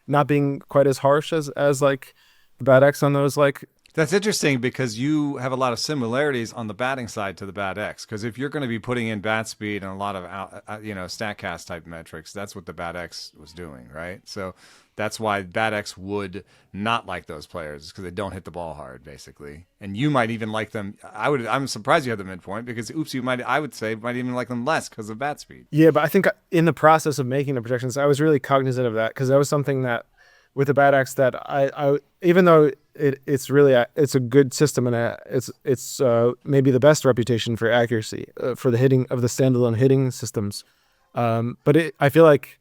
C: not being quite as harsh as like the Bad X on those. Like,
B: that's interesting because you have a lot of similarities on the batting side to the Bad X. Because if you're going to be putting in bat speed and a lot of StatCast type metrics, that's what the Bad X was doing, right? So that's why Bad X would not like those players, because they don't hit the ball hard, basically. And you might even like them. I'm surprised you had the midpoint, because OOPSY I would say might even like them less because of bat speed.
C: Yeah, but I think in the process of making the projections, I was really cognizant of that, because that was something that with the Bad X that I even though it's a good system and it's maybe the best reputation for accuracy for the hitting of the standalone hitting systems, but I feel like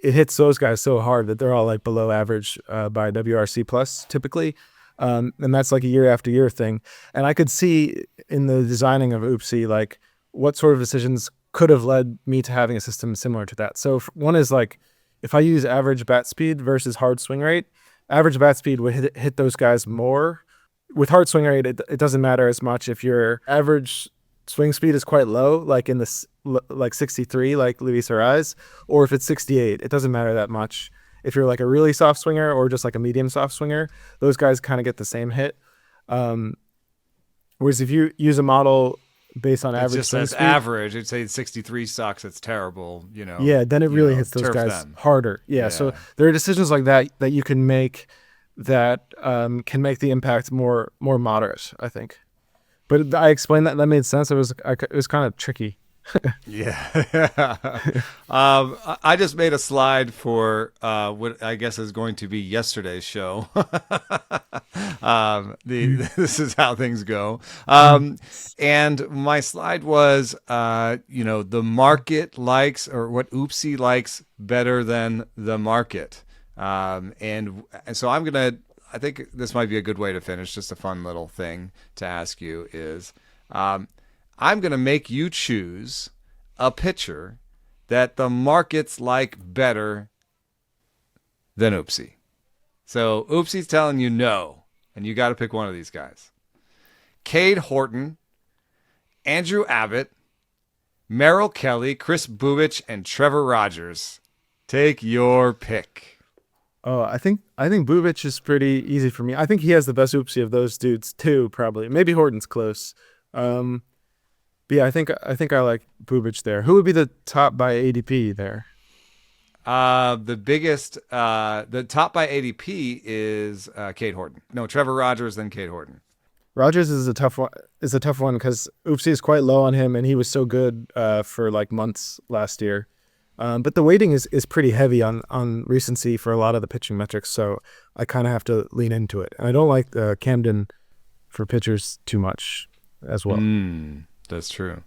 C: it hits those guys so hard that they're all like below average by WRC plus typically, and that's like a year after year thing. And I could see in the designing of OOPSY like what sort of decisions could have led me to having a system similar to that. So one is like, if I use average bat speed versus hard swing rate, average bat speed would hit those guys more. With hard swing rate, it doesn't matter as much if your average swing speed is quite low, like in the like 63, like Luis Arraez, or if it's 68, it doesn't matter that much. If you're like a really soft swinger or just like a medium soft swinger, those guys kind of get the same hit. Whereas if you use a model based on
B: It
C: average
B: just
C: swing
B: says
C: speed,
B: average. It'd say 63 sucks. It's terrible.
C: yeah, then it really hits those guys
B: them
C: harder. Yeah, so there are decisions like that you can make that can make the impact more moderate, I think. But I explained that made sense. It was kind of tricky.
B: Yeah. I just made a slide for what I guess is going to be yesterday's show. This is how things go. And my slide was, the market likes, or what OOPSY likes better than the market. And so I think this might be a good way to finish. Just a fun little thing to ask you is, I'm going to make you choose a pitcher that the markets like better than OOPSY. So OOPSY's telling you no, and you got to pick one of these guys. Cade Horton, Andrew Abbott, Merrill Kelly, Chris Bubich, and Trevor Rogers. Take your pick.
C: Oh, I think Bubich is pretty easy for me. I think he has the best OOPSY of those dudes too, probably. Maybe Horton's close. But yeah, I think I like Bubich there. Who would be the top by ADP there?
B: The top by ADP is Cade Horton. No, Trevor Rogers, then Cade Horton.
C: Rogers is a tough one. Because OOPSY is quite low on him, and he was so good for like months last year. But the weighting is pretty heavy on recency for a lot of the pitching metrics, so I kind of have to lean into it. And I don't like Camden for pitchers too much as well.
B: That's true.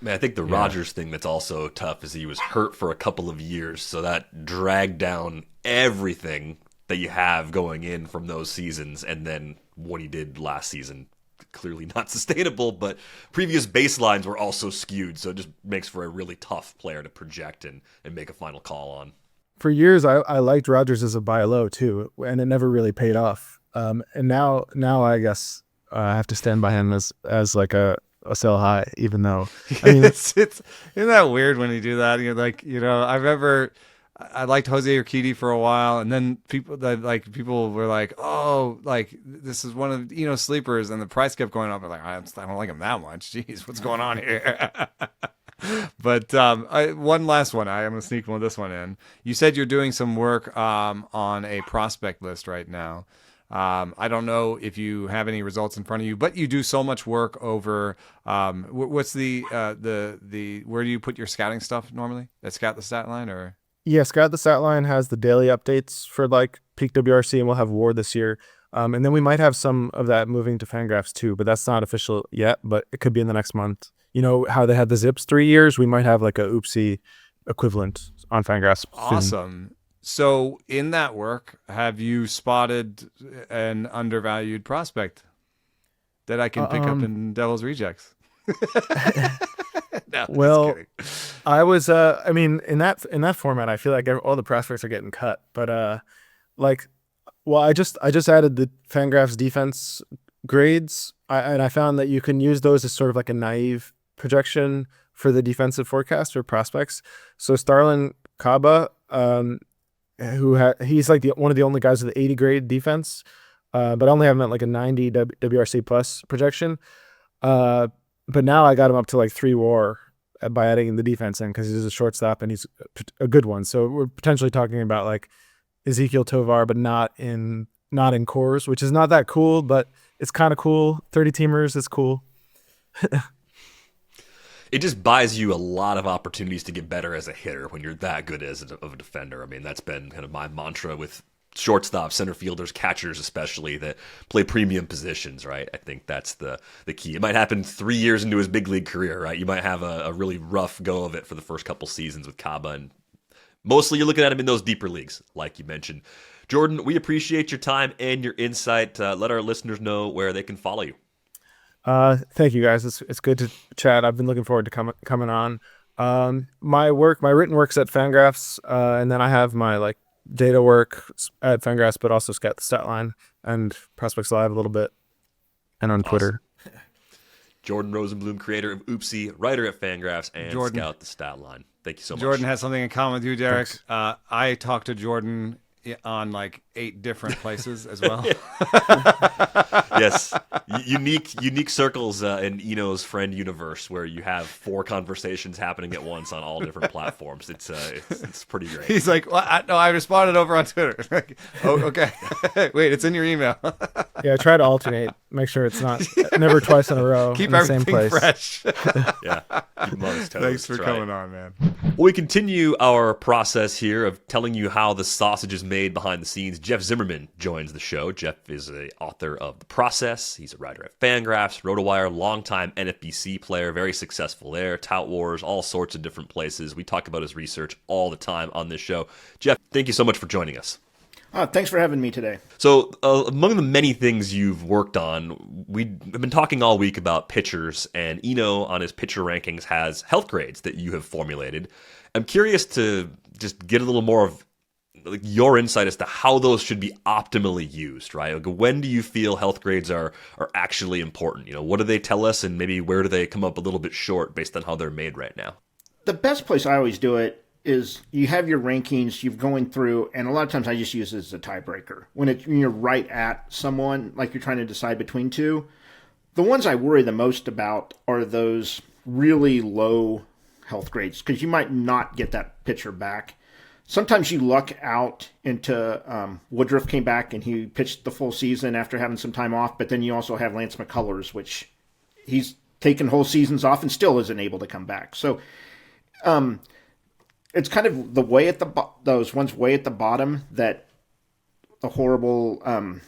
A: Man, I think the Rogers thing that's also tough is he was hurt for a couple of years, so that dragged down everything that you have going in from those seasons, and then what he did last season, clearly not sustainable, but previous baselines were also skewed, so it just makes for a really tough player to project and make a final call on.
C: For years, I liked Rogers as a buy low too, and it never really paid off. And now I guess I have to stand by him as like a sell high, even though I mean
B: it's isn't that weird when you do that? You're like, I remember I liked Jose Urquidy for a while, and then people were like, oh, like this is one of sleepers, and the price kept going up. I'm like, I don't like him that much. Jeez, what's going on here? But one last one. I'm gonna sneak this one in. You said you're doing some work on a prospect list right now. I don't know if you have any results in front of you, but you do so much work over. What's the where do you put your scouting stuff normally? At Scout the Stat Line, or?
C: Yeah, Scout the Stat Line has the daily updates for like peak WRC, and we'll have WAR this year. And then we might have some of that moving to Fangraphs too, but that's not official yet. But it could be in the next month. You know how they had the Zips 3 years? We might have like a OOPSY equivalent on Fangraphs.
B: Awesome. So in that work, have you spotted an undervalued prospect that I can pick up in Devil's Rejects? No,
C: well, I was I mean in that format, I feel like all the prospects are getting cut, but I just added the Fangraphs defense grades, and I found that you can use those as sort of like a naive projection for the defensive forecast for prospects. So Starlin Caba, he's like one of the only guys with the 80 grade defense, but I only have him at like a 90 WRC plus projection. But now I got him up to like 3 WAR by adding the defense in, because he's a shortstop and he's a good one. So we're potentially talking about like Ezekiel Tovar, but not in cores, which is not that cool, but it's kind of cool. 30 teamers is cool.
A: It just buys you a lot of opportunities to get better as a hitter when you're that good of a defender. I mean, that's been kind of my mantra with shortstops, center fielders, catchers especially, that play premium positions, right? I think that's the key. It might happen 3 years into his big league career, right? You might have a really rough go of it for the first couple seasons with Caba, and mostly you're looking at him in those deeper leagues, like you mentioned. Jordan, we appreciate your time and your insight. Let our listeners know where they can follow you.
C: Thank you guys. It's good to chat. I've been looking forward to coming on. My written work's at Fangraphs, and then I have my like data work at Fangraphs, but also Scout the Stat Line and Prospects Live a little bit, and on Twitter.
A: Jordan Rosenblum, creator of OOPSY, writer at Fangraphs, and
B: Jordan.
A: scout the stat line. Thank you so much.
B: Jordan has something in common with you, Derek. I talked to Jordan on like 8 different places as well.
A: Yes, unique circles in Eno's friend universe where you have 4 conversations happening at once on all different platforms. It's pretty great.
B: He's like, well, I responded over on Twitter. Like, oh, okay. Wait, it's in your email.
C: Yeah, try to alternate. Make sure it's never twice in a row.
B: Keep
C: in the same
B: everything
C: place.
B: fresh.
A: Yeah, keep him on his toes.
B: Thanks for
A: That's
B: coming
A: right.
B: on, man.
A: Well, we continue our process here of telling you how the sausage is made behind the scenes. Jeff Zimmerman joins the show. Jeff is the author of The Process. He's a writer at Fangraphs, RotoWire, longtime NFBC player, very successful there, Tout Wars, all sorts of different places. We talk about his research all the time on this show. Jeff, thank you so much for joining us.
D: Thanks for having me today.
A: So among the many things you've worked on, we've been talking all week about pitchers, and Eno on his pitcher rankings has health grades that you have formulated. I'm curious to just get a little more of like your insight as to how those should be optimally used, right? Like, when do you feel health grades are actually important? What do they tell us, and maybe where do they come up a little bit short based on how they're made right now?
D: The best place I always do it is you have your rankings, you're going through, and a lot of times I just use it as a tiebreaker. When you're right at someone, like you're trying to decide between two, the ones I worry the most about are those really low health grades, because you might not get that pitcher back. Sometimes you luck out into Woodruff came back and he pitched the full season after having some time off, but then you also have Lance McCullers, which he's taken whole seasons off and still isn't able to come back. So it's kind of the way at those ones way at the bottom that the horrible, I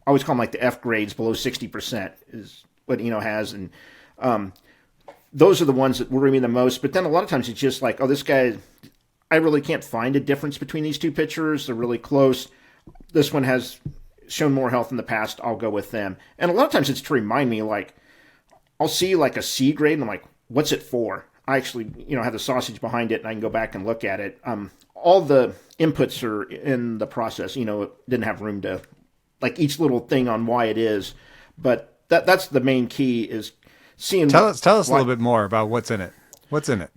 D: always call them like the F grades below 60% is what Eno has. And those are the ones that worry me the most. But then a lot of times it's just like, oh, this guy, I really can't find a difference between these two pitchers. They're really close. This one has shown more health in the past. I'll go with them. And a lot of times it's to remind me, like, I'll see like a C grade and I'm like, what's it for? I actually, have the sausage behind it and I can go back and look at it. All the inputs are in the process. It didn't have room to, like, each little thing on why it is. But that's the main key is seeing.
B: Tell us a little bit more about what's in it. What's in it?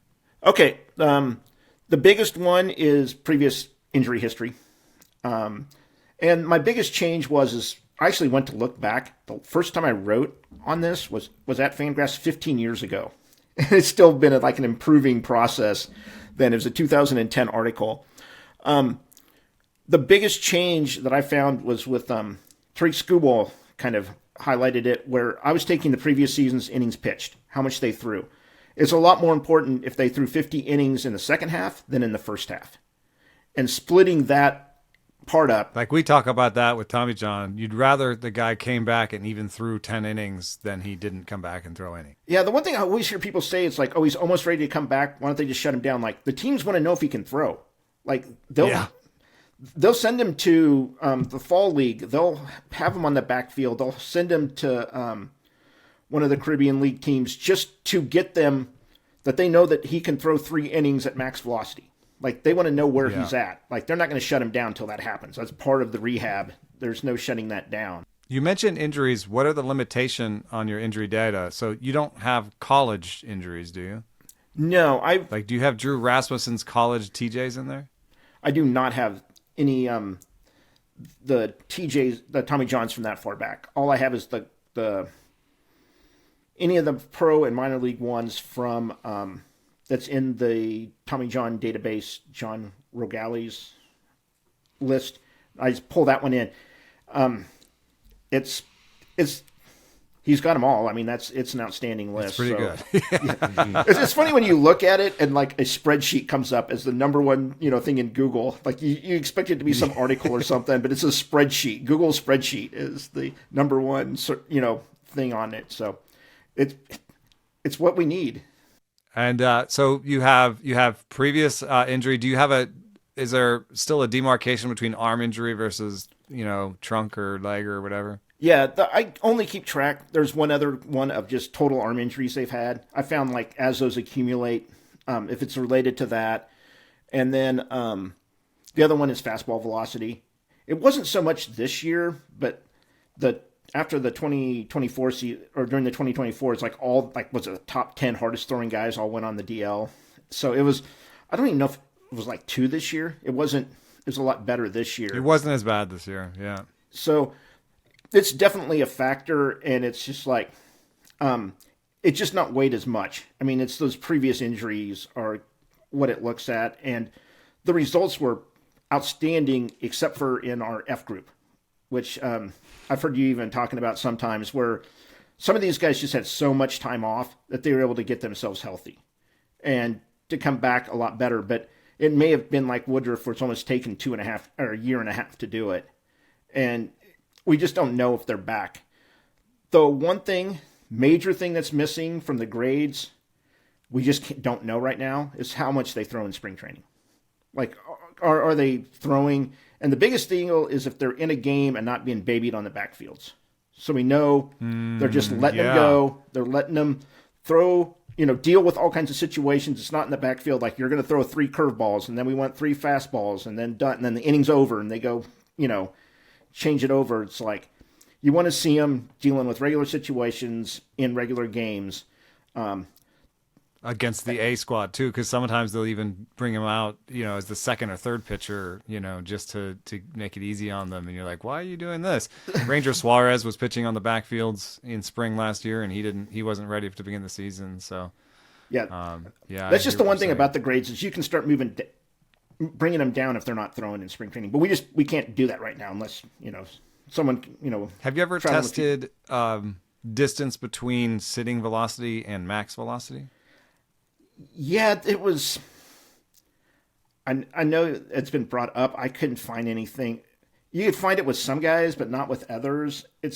D: Okay. The biggest one is previous injury history. And my biggest change is I actually went to look back. The first time I wrote on this was at Fangraphs 15 years ago. And it's still been like an improving process. Then it was a 2010 article. The biggest change that I found was with Tarik Skubal kind of highlighted it, where I was taking the previous season's innings pitched, how much they threw. It's a lot more important if they threw 50 innings in the second half than in the first half. And splitting that part up.
B: Like we talk about that with Tommy John. You'd rather the guy came back and even threw 10 innings than he didn't come back and throw any.
D: Yeah, the one thing I always hear people say is like, oh, he's almost ready to come back. Why don't they just shut him down? Like, the teams want to know if he can throw. Like, they'll send him to the fall league. They'll have him on the backfield. They'll send him to one of the Caribbean League teams just to get them that they know that he can throw 3 innings at max velocity. Like, they want to know where he's at. Like, they're not going to shut him down until that happens. That's part of the rehab. There's no shutting that down.
B: You mentioned injuries. What are the limitation on your injury data? So you don't have college injuries, do you?
D: No,
B: do you have Drew Rasmussen's college TJs in there?
D: I do not have any the TJs, the Tommy Johns from that far back. All I have is the any of the pro and minor league ones from that's in the Tommy John database, John Rogali's list. I just pull that one in. It's he's got them all. I mean, it's an outstanding list.
B: It's pretty good.
D: It's funny when you look at it and like a spreadsheet comes up as the number one thing in Google. Like you expect it to be some article or something, but it's a spreadsheet. Google spreadsheet is the number one thing on it. So it's what we need.
B: And so you have previous injury. Do you have is there still a demarcation between arm injury versus, trunk or leg or whatever?
D: Yeah, I only keep track. There's one other one of just total arm injuries they've had. I found like as those accumulate, if it's related to that. And then the other one is fastball velocity. It wasn't so much this year, but the after the 2024 season, or during the 2024, it's like all, like, was it the top 10 hardest throwing guys all went on the DL. So it was, I don't even know if it was like 2 this year. It was a lot better this year.
B: It wasn't as bad this year. Yeah.
D: So it's definitely a factor, and it's just like, it's just not weighed as much. I mean, it's those previous injuries are what it looks at, and the results were outstanding except for in our F group, which I've heard you even talking about sometimes, where some of these guys just had so much time off that they were able to get themselves healthy and to come back a lot better. But it may have been like Woodruff, where it's almost taken 2.5 or a year and a half to do it. And we just don't know if they're back. The one major thing that's missing from the grades, we just don't know right now, is how much they throw in spring training. Like, are they throwing? And the biggest thing is if they're in a game and not being babied on the backfields. So we know they're just letting them go. They're letting them throw, deal with all kinds of situations. It's not in the backfield like you're going to throw 3 curveballs and then we want 3 fastballs and then done, and then the inning's over and they go, change it over. It's like you want to see them dealing with regular situations in regular games.
B: Against the A squad too, because sometimes they'll even bring him out, as the second or third pitcher, just to make it easy on them. And you're like, why are you doing this? Ranger Suárez was pitching on the backfields in spring last year, and he wasn't ready to begin the season. So
D: yeah,
B: that's
D: just the one thing about the grades is you can start bringing them down if they're not throwing in spring training. But we can't do that right now unless someone.
B: Have you ever tested distance between sitting velocity and max velocity?
D: Yeah, it was. I know it's been brought up. I couldn't find anything. You could find it with some guys, but not with others. It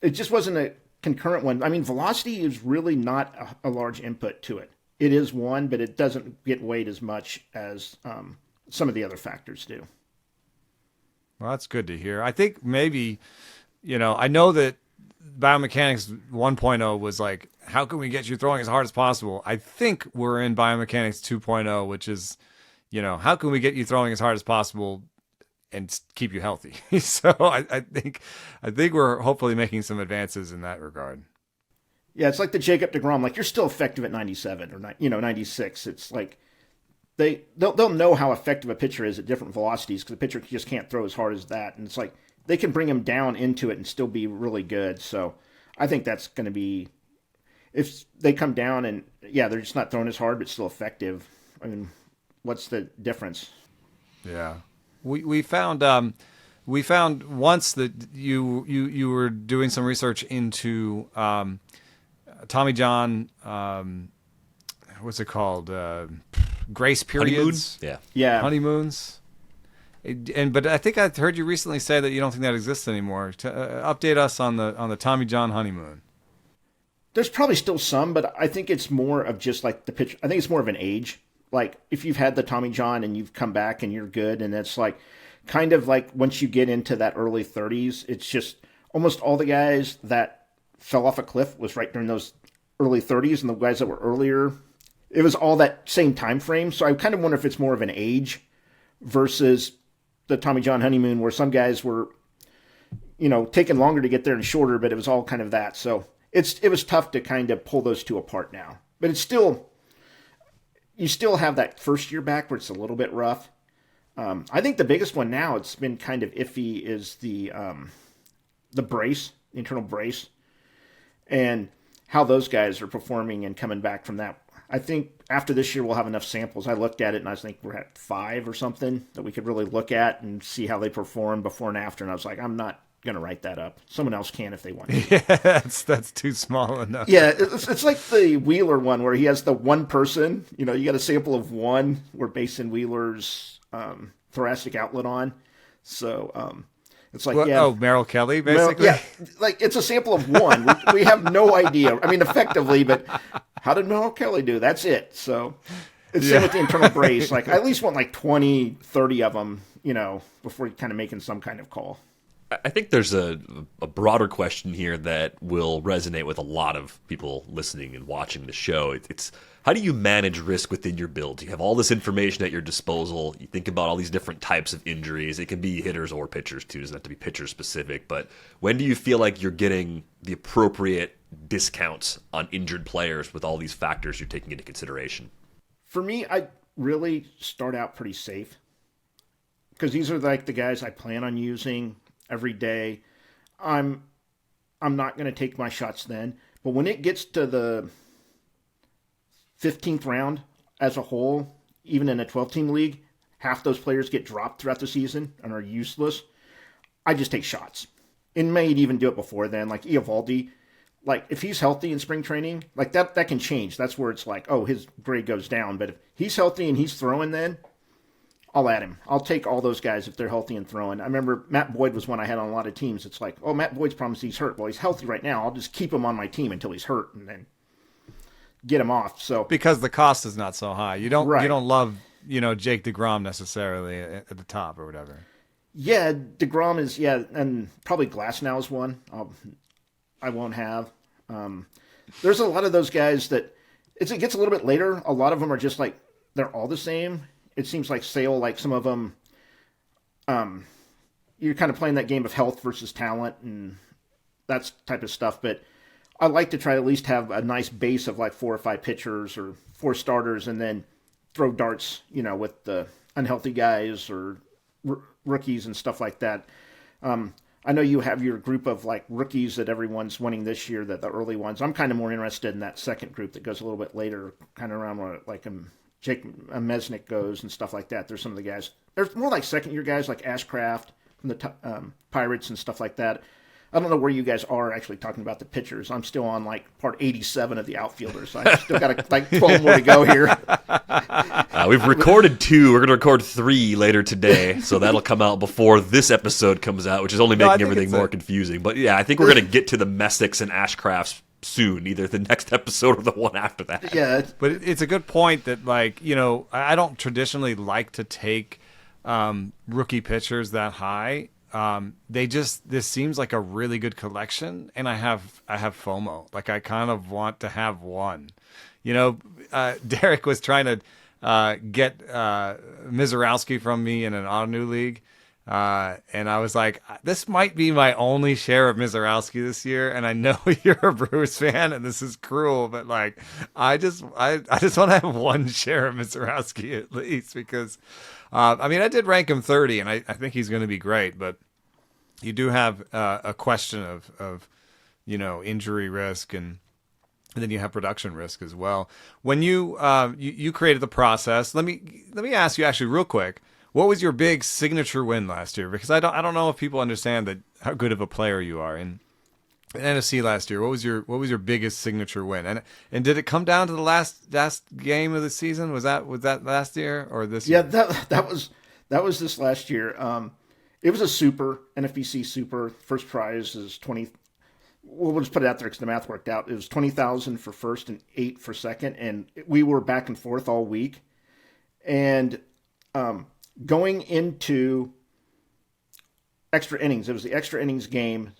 D: just wasn't a concurrent one. I mean, velocity is really not a large input to it. It is one, but it doesn't get weighed as much as some of the other factors do.
B: Well, that's good to hear. I think maybe, I know that Biomechanics 1.0 was like, how can we get you throwing as hard as possible? I think we're in Biomechanics 2.0, which is, how can we get you throwing as hard as possible and keep you healthy? So I think we're hopefully making some advances in that regard.
D: Yeah, it's like the Jacob deGrom. Like, you're still effective at 97 or 96. It's like they'll know how effective a pitcher is at different velocities because the pitcher just can't throw as hard as that. And it's like they can bring him down into it and still be really good. So I think that's going to be, if they come down and, they're just not throwing as hard but still effective. I mean, what's the difference?
B: Yeah. We found once that you were doing some research into Tommy John, what's it called? Grace periods.
A: Honeymoon?
D: Yeah.
B: Honeymoons. But I think I heard you recently say that you don't think that exists anymore. Update us on the Tommy John honeymoon.
D: There's probably still some, but I think it's more of just like the pitch. I think it's more of an age. Like if you've had the Tommy John and you've come back and you're good, and it's like kind of like once you get into that early 30s, it's just almost all the guys that fell off a cliff was right during those early 30s, and the guys that were earlier, it was all that same time frame. So I kind of wonder if it's more of an age versus the Tommy John honeymoon, where some guys were, taking longer to get there and shorter, but it was all kind of that. So it was tough to kind of pull those two apart now. But it's still, you still have that first year back where it's a little bit rough. I think the biggest one now, it's been kind of iffy, is the brace, the internal brace, and how those guys are performing and coming back from that. I think after this year we'll have enough samples. I looked at it and I think we're at 5 or something that we could really look at and see how they perform before and after. And I was like, I'm not going to write that up. Someone else can if they want to.
B: Yeah, that's too small enough.
D: Yeah, it's like the Wheeler one where he has the one person. You got a sample of one. We're basing Wheeler's thoracic outlet on. So it's like,
B: Merrill Kelly, basically?
D: Like it's a sample of one. we have no idea. I mean, effectively, but how did Merrill Kelly do? That's it. So it's same with the internal brace. Like I at least want like 20, 30 of them, before you're kind of making some kind of call.
A: I think there's a broader question here that will resonate with a lot of people listening and watching the show. It's how do you manage risk within your build? You have all this information at your disposal. You think about all these different types of injuries. It can be hitters or pitchers too. It doesn't have to be pitcher specific. But when do you feel like you're getting the appropriate discounts on injured players with all these factors you're taking into consideration?
D: For me, I really start out pretty safe because these are like the guys I plan on using every day. I'm not going to take my shots then. But when it gets to the 15th round as a whole, even in a 12-team league, half those players get dropped throughout the season and are useless. I just take shots. And may even do it before then, like Eovaldi. Like, if he's healthy in spring training, like that can change. That's where it's like, oh, his grade goes down. But if he's healthy and he's throwing then, I'll add him. I'll take all those guys if they're healthy and throwing. I remember Matt Boyd was one I had on a lot of teams. It's like, oh, Matt Boyd's promised he's hurt. Well, he's healthy right now. I'll just keep him on my team until he's hurt and then get him off. So
B: because the cost is not so high. You don't love, Jake DeGrom necessarily at the top or whatever.
D: Yeah, DeGrom is, and probably Glasnow is one I won't have. There's a lot of those guys that it gets a little bit later. A lot of them are just like, they're all the same. It seems like Sale, like some of them, you're kind of playing that game of health versus talent and that type of stuff. But I like to try to at least have a nice base of like 4 or 5 pitchers or 4 starters and then throw darts, with the unhealthy guys or rookies and stuff like that. I know you have your group of like rookies that everyone's winning this year, that the early ones. I'm kind of more interested in that second group that goes a little bit later, kind of around where like Jake Mesnick goes and stuff like that. There's some of the guys. There's more like second-year guys like Ashcraft from the Pirates and stuff like that. I don't know where you guys are actually talking about the pitchers. I'm still on like part 87 of the outfielders, so I've still got like 12 more to go here.
A: We've recorded 2. We're going to record 3 later today, so that'll come out before this episode comes out, which is only making everything more confusing. But yeah, I think we're going to get to the Messiks and Ashcrafts soon, either the next episode or the one after that.
D: Yeah,
B: but it's a good point that, like, I don't traditionally like to take rookie pitchers that high. This seems like a really good collection, and I have FOMO. Like, I kind of want to have one. Derek was trying to get Mizorowski from me in an Otanu league. And I was like, this might be my only share of Mizorowski this year. And I know you're a Brewers fan and this is cruel, but like, I just want to have one share of Mizorowski at least because, I did rank him 30 and I think he's going to be great, but you do have a question of injury risk and then you have production risk as well. When you created the process, let me ask you actually real quick. What was your big signature win last year? Because I don't know if people understand how good of a player you are in NFC last year. What was your biggest signature win? And did it come down to the last game of the season? Was that last year or this year?
D: Yeah, that was this last year. It was a super NFBC super. First prize is 20. We'll just put it out there because the math worked out. It was 20,000 for first and 8 for second, and we were back and forth all week. And going into extra innings, it was the extra innings game,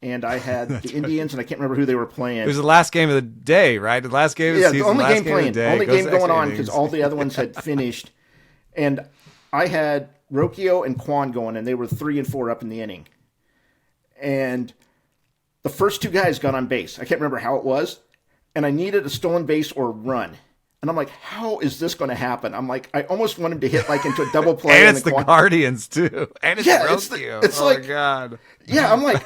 D: and I had the Indians, and I can't remember who they were playing.
B: It was the last game of the day, right? The last game of the season.
D: Yeah, the only game playing, only game going on
B: because
D: all the other ones had finished. And I had Rocchio and Kwan going, and they were 3 and 4 up in the inning. And the first 2 guys got on base. I can't remember how it was, and I needed a stolen base or run. And I'm like, how is this going to happen? I'm like, I almost want him to hit like into a double play.
B: And it's the Guardians too. And it's Rocchio.
D: It's like,
B: my God.
D: Yeah, I'm like,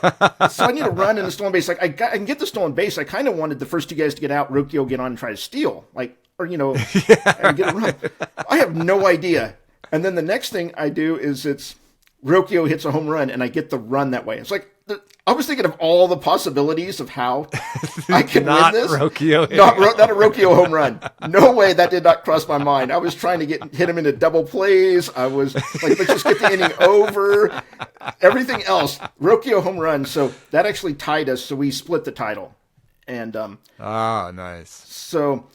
D: so I need a run and a stolen base. Like, I can get the stolen base. I kind of wanted the first 2 guys to get out, Rocchio get on and try to steal. Like, or, and get a run. I have no idea. And then the next thing I do is it's Rocchio hits a home run and I get the run that way. It's like, I was thinking of all the possibilities of how I could win this.
B: Rocchio.
D: Not a Rocchio home run. No way, that did not cross my mind. I was trying to hit him into double plays. I was like, let's just get the inning over. Everything else, Rocchio home run. So that actually tied us. So we split the title. And
B: nice.
D: So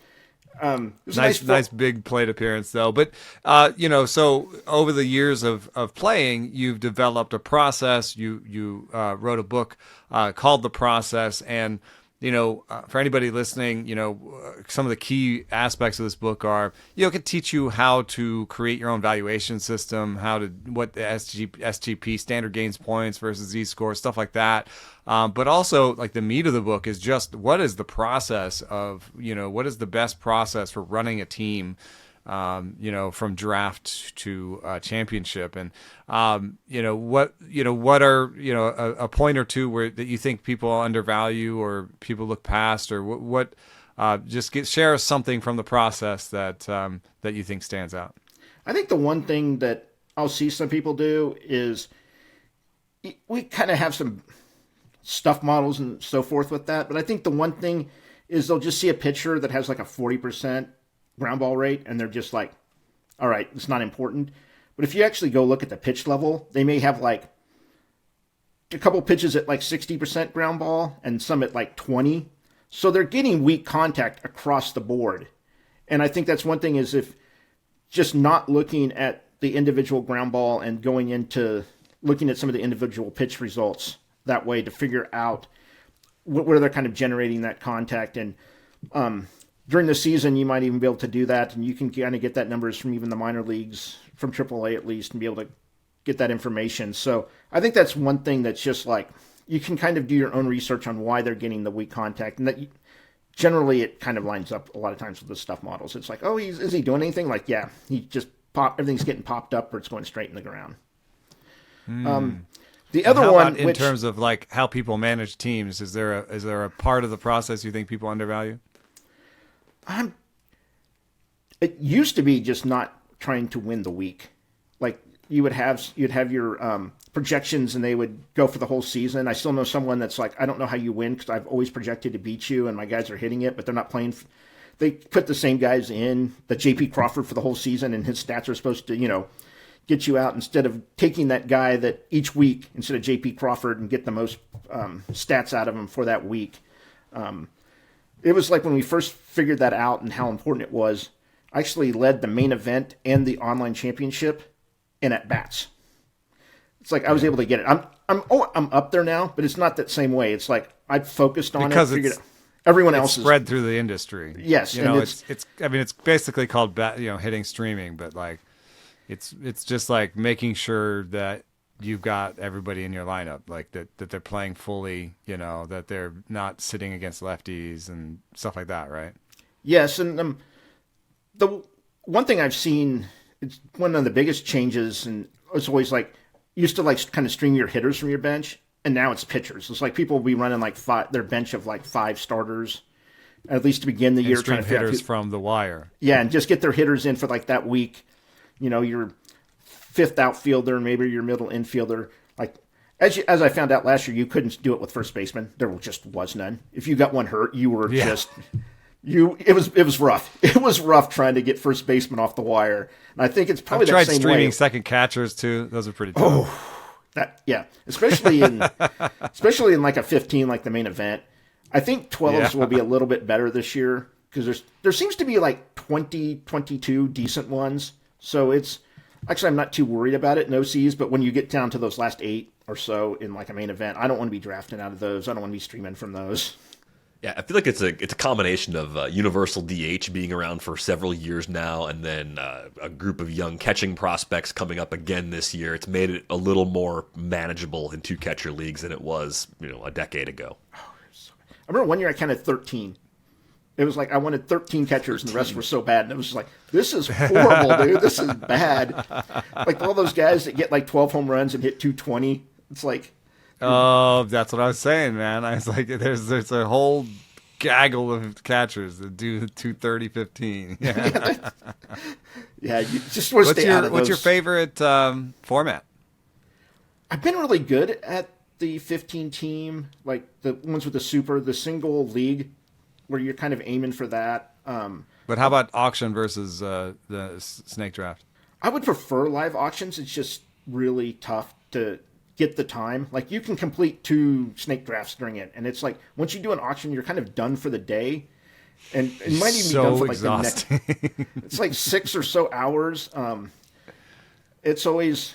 D: It was a
B: Nice big plate appearance though. But so over the years of playing, you've developed a process. You wrote a book called The Process, and for anybody listening, some of the key aspects of this book are, it can teach you how to create your own valuation system, what the SGP, standard gains points versus Z-score, stuff like that. But also, like, the meat of the book is just what is the process of, what is the best process for running a team, from draft to championship, and what are a point or two that you think people undervalue or people look past, or what share something from the process that you think stands out.
D: I think the one thing that I'll see some people do is we kind of have some stuff models and so forth with that, but I think the one thing is they'll just see a pitcher that has like a 40% ground ball rate, and they're just like, all right, it's not important. But if you actually go look at the pitch level, they may have like a couple pitches at like 60% ground ball and some at like 20. So they're getting weak contact across the board. And I think that's one thing, is if just not looking at the individual ground ball and going into looking at some of the individual pitch results that way to figure out where they're kind of generating that contact. And during the season, you might even be able to do that, and you can kind of get that numbers from even the minor leagues, from AAA at least, and be able to get that information. So I think that's one thing that's just like, you can kind of do your own research on why they're getting the weak contact, and that generally it kind of lines up a lot of times with the stuff models. It's like, oh, is he doing anything? Like, yeah, he just everything's getting popped up, or it's going straight in the ground. The other one,
B: in terms of like how people manage teams, is there a part of the process you think people undervalue?
D: It used to be just not trying to win the week. Like you'd have your projections, and they would go for the whole season. I still know someone that's like, I don't know how you win because I've always projected to beat you, and my guys are hitting it, but they're not playing. They put the same guys in, the J.P. Crawford for the whole season, and his stats are supposed to, get you out, instead of taking that guy that each week, instead of J.P. Crawford, and get the most stats out of him for that week. It was like when we first figured that out and how important it was, I actually led the main event and the online championship in at-bats. It's like I was able to get it. I'm up there now, but it's not that same way. It's like I focused on
B: because
D: it, figured it. Everyone else is
B: spread through the industry.
D: Yes,
B: it's basically called hitting streaming, but like it's just like making sure that you've got everybody in your lineup, like that they're playing fully, that they're not sitting against lefties and stuff like that, right?
D: Yes, and the one thing I've seen, it's one of the biggest changes, and it's always like, used to like kind of stream your hitters from your bench, and now it's pitchers. It's like people will be running like their bench of like 5 starters, at least to begin the year.
B: Stream hitters from the wire.
D: Yeah, and just get their hitters in for like that week. Your 5th outfielder and maybe your middle infielder. Like as I found out last year, you couldn't do it with first baseman. There just was none. If you got one hurt, you were just it was rough. It was rough trying to get first baseman off the wire. And I think it's probably
B: the same way. I've tried streaming second catchers too. Those are pretty tough.
D: Especially in like a 15, like the main event. I think 12s will be a little bit better this year because there seems to be like 20, 22 decent ones. So it's actually, I'm not too worried about it in OCs, but when you get down to those last 8 or so in like a main event, I don't want to be drafting out of those. I don't want to be streaming from those.
A: Yeah, I feel like it's a combination of universal DH being around for several years now, and then a group of young catching prospects coming up again this year. It's made it a little more manageable in 2-catcher leagues than it was, a decade ago.
D: I remember one year I counted 13. It was like I wanted 13 catchers, and the rest were so bad. And it was just like, this is horrible, dude. This is bad. Like all those guys that get like 12 home runs and hit 220. It's like,
B: oh, that's what I was saying, man. I was like, there's a whole gaggle of catchers that do 230, 15. Yeah,
D: you just want to stay out of those.
B: What's your favorite format?
D: I've been really good at the 15 team, like the ones with the single league, where you're kind of aiming for that.
B: But how about auction versus the snake draft?
D: I would prefer live auctions. It's just really tough to get the time. Like you can complete 2 snake drafts during it, and it's like once you do an auction, you're kind of done for the day. And it might even be
B: So
D: done for like
B: exhausting.
D: the next. It's like 6 or so hours. It's always,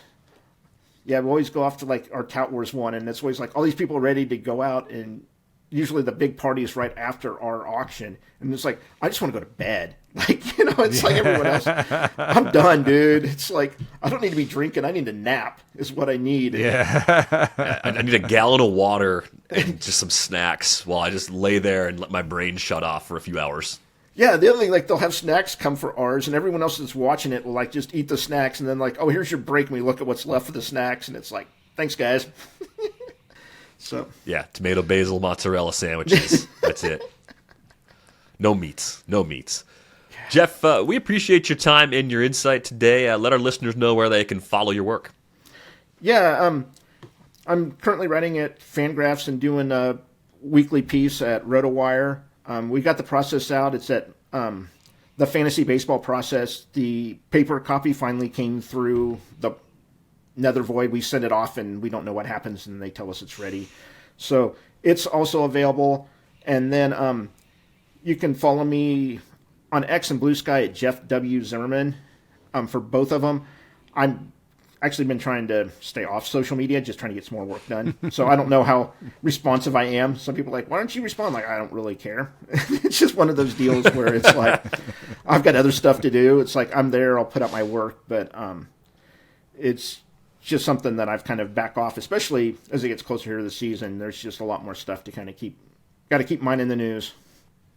D: we always go off to like our Tout Wars one, and it's always like all these people ready to go out, and usually the big party is right after our auction, and it's like I just want to go to bed. Like, it's like everyone else. I'm done, dude. It's like I don't need to be drinking. I need a nap. Is what I need.
A: Yeah, I need a gallon of water and just some snacks while I just lay there and let my brain shut off for a few hours.
D: Yeah, the other thing, like they'll have snacks come for ours, and everyone else that's watching it will like just eat the snacks, and then like, oh, here's your break, and we look at what's left of the snacks, and it's like, thanks, guys. So
A: yeah, tomato, basil, mozzarella sandwiches. That's it. No meats. Jeff, we appreciate your time and your insight today. Let our listeners know where they can follow your work.
D: Yeah, I'm currently writing at Fangraphs and doing a weekly piece at RotoWire. We got the process out. It's at the fantasy baseball process. The paper copy finally came through the nether void. We send it off, and we don't know what happens, and they tell us it's ready. So it's also available. And then you can follow me on X and Blue Sky at Jeff W. Zimmerman for both of them. I'm actually been trying to stay off social media, just trying to get some more work done. So I don't know how responsive I am. Some people are like, why don't you respond? Like, I don't really care. It's just one of those deals where it's like, I've got other stuff to do. It's like, I'm there, I'll put up my work, but it's just something that I've kind of back off, especially as it gets closer here to the season. There's just a lot more stuff to kind of got to keep minding the news.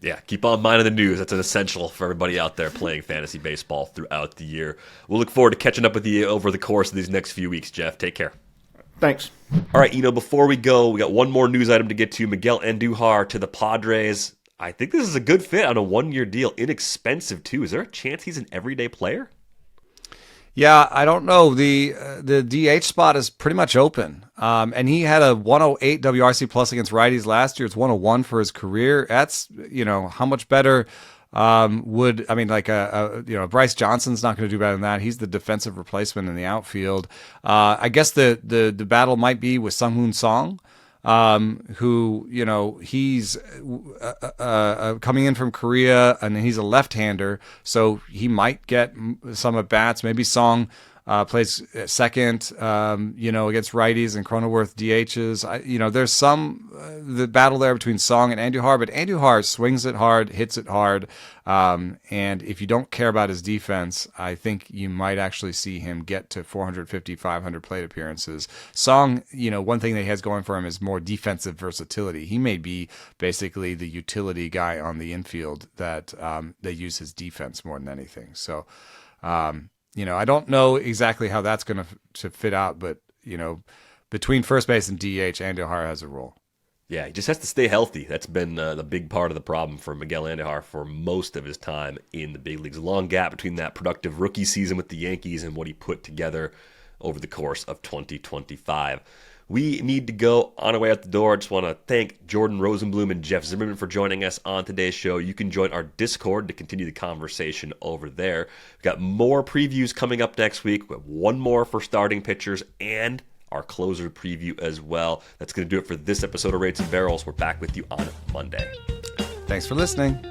A: Yeah, keep on minding the news. That's an essential for everybody out there playing fantasy baseball throughout the year. We'll look forward to catching up with you over the course of these next few weeks, Jeff. Take care.
D: Thanks.
A: All right, before we go, we got one more news item to get to. Miguel Andujar to the Padres. I think this is a good fit on a one-year deal. Inexpensive, too. Is there a chance he's an everyday player?
B: Yeah, I don't know. The DH spot is pretty much open. And he had a 108 WRC plus against righties last year. It's 101 for his career. That's, how much better Bryce Johnson's not going to do better than that. He's the defensive replacement in the outfield. I guess the battle might be with Sung-Hoon Song. Who, he's coming in from Korea, and he's a left-hander, so he might get some at-bats. Maybe Song plays second, against righties, and Cronenworth DHs. There's the battle there between Song and Andujar, but Andujar swings it hard, hits it hard, and if you don't care about his defense, I think you might actually see him get to 450, 500 plate appearances. Song, one thing that he has going for him is more defensive versatility. He may be basically the utility guy on the infield that they use his defense more than anything. So, I don't know exactly how that's going to fit out, but, between first base and DH, Andujar has a role.
A: Yeah, he just has to stay healthy. That's been the big part of the problem for Miguel Andujar for most of his time in the big leagues. A long gap between that productive rookie season with the Yankees and what he put together over the course of 2025. We need to go on our way out the door. I just want to thank Jordan Rosenblum and Jeff Zimmerman for joining us on today's show. You can join our Discord to continue the conversation over there. We've got more previews coming up next week. We have one more for starting pitchers and our closer preview as well. That's going to do it for this episode of Rates and Barrels. We're back with you on Monday.
B: Thanks for listening.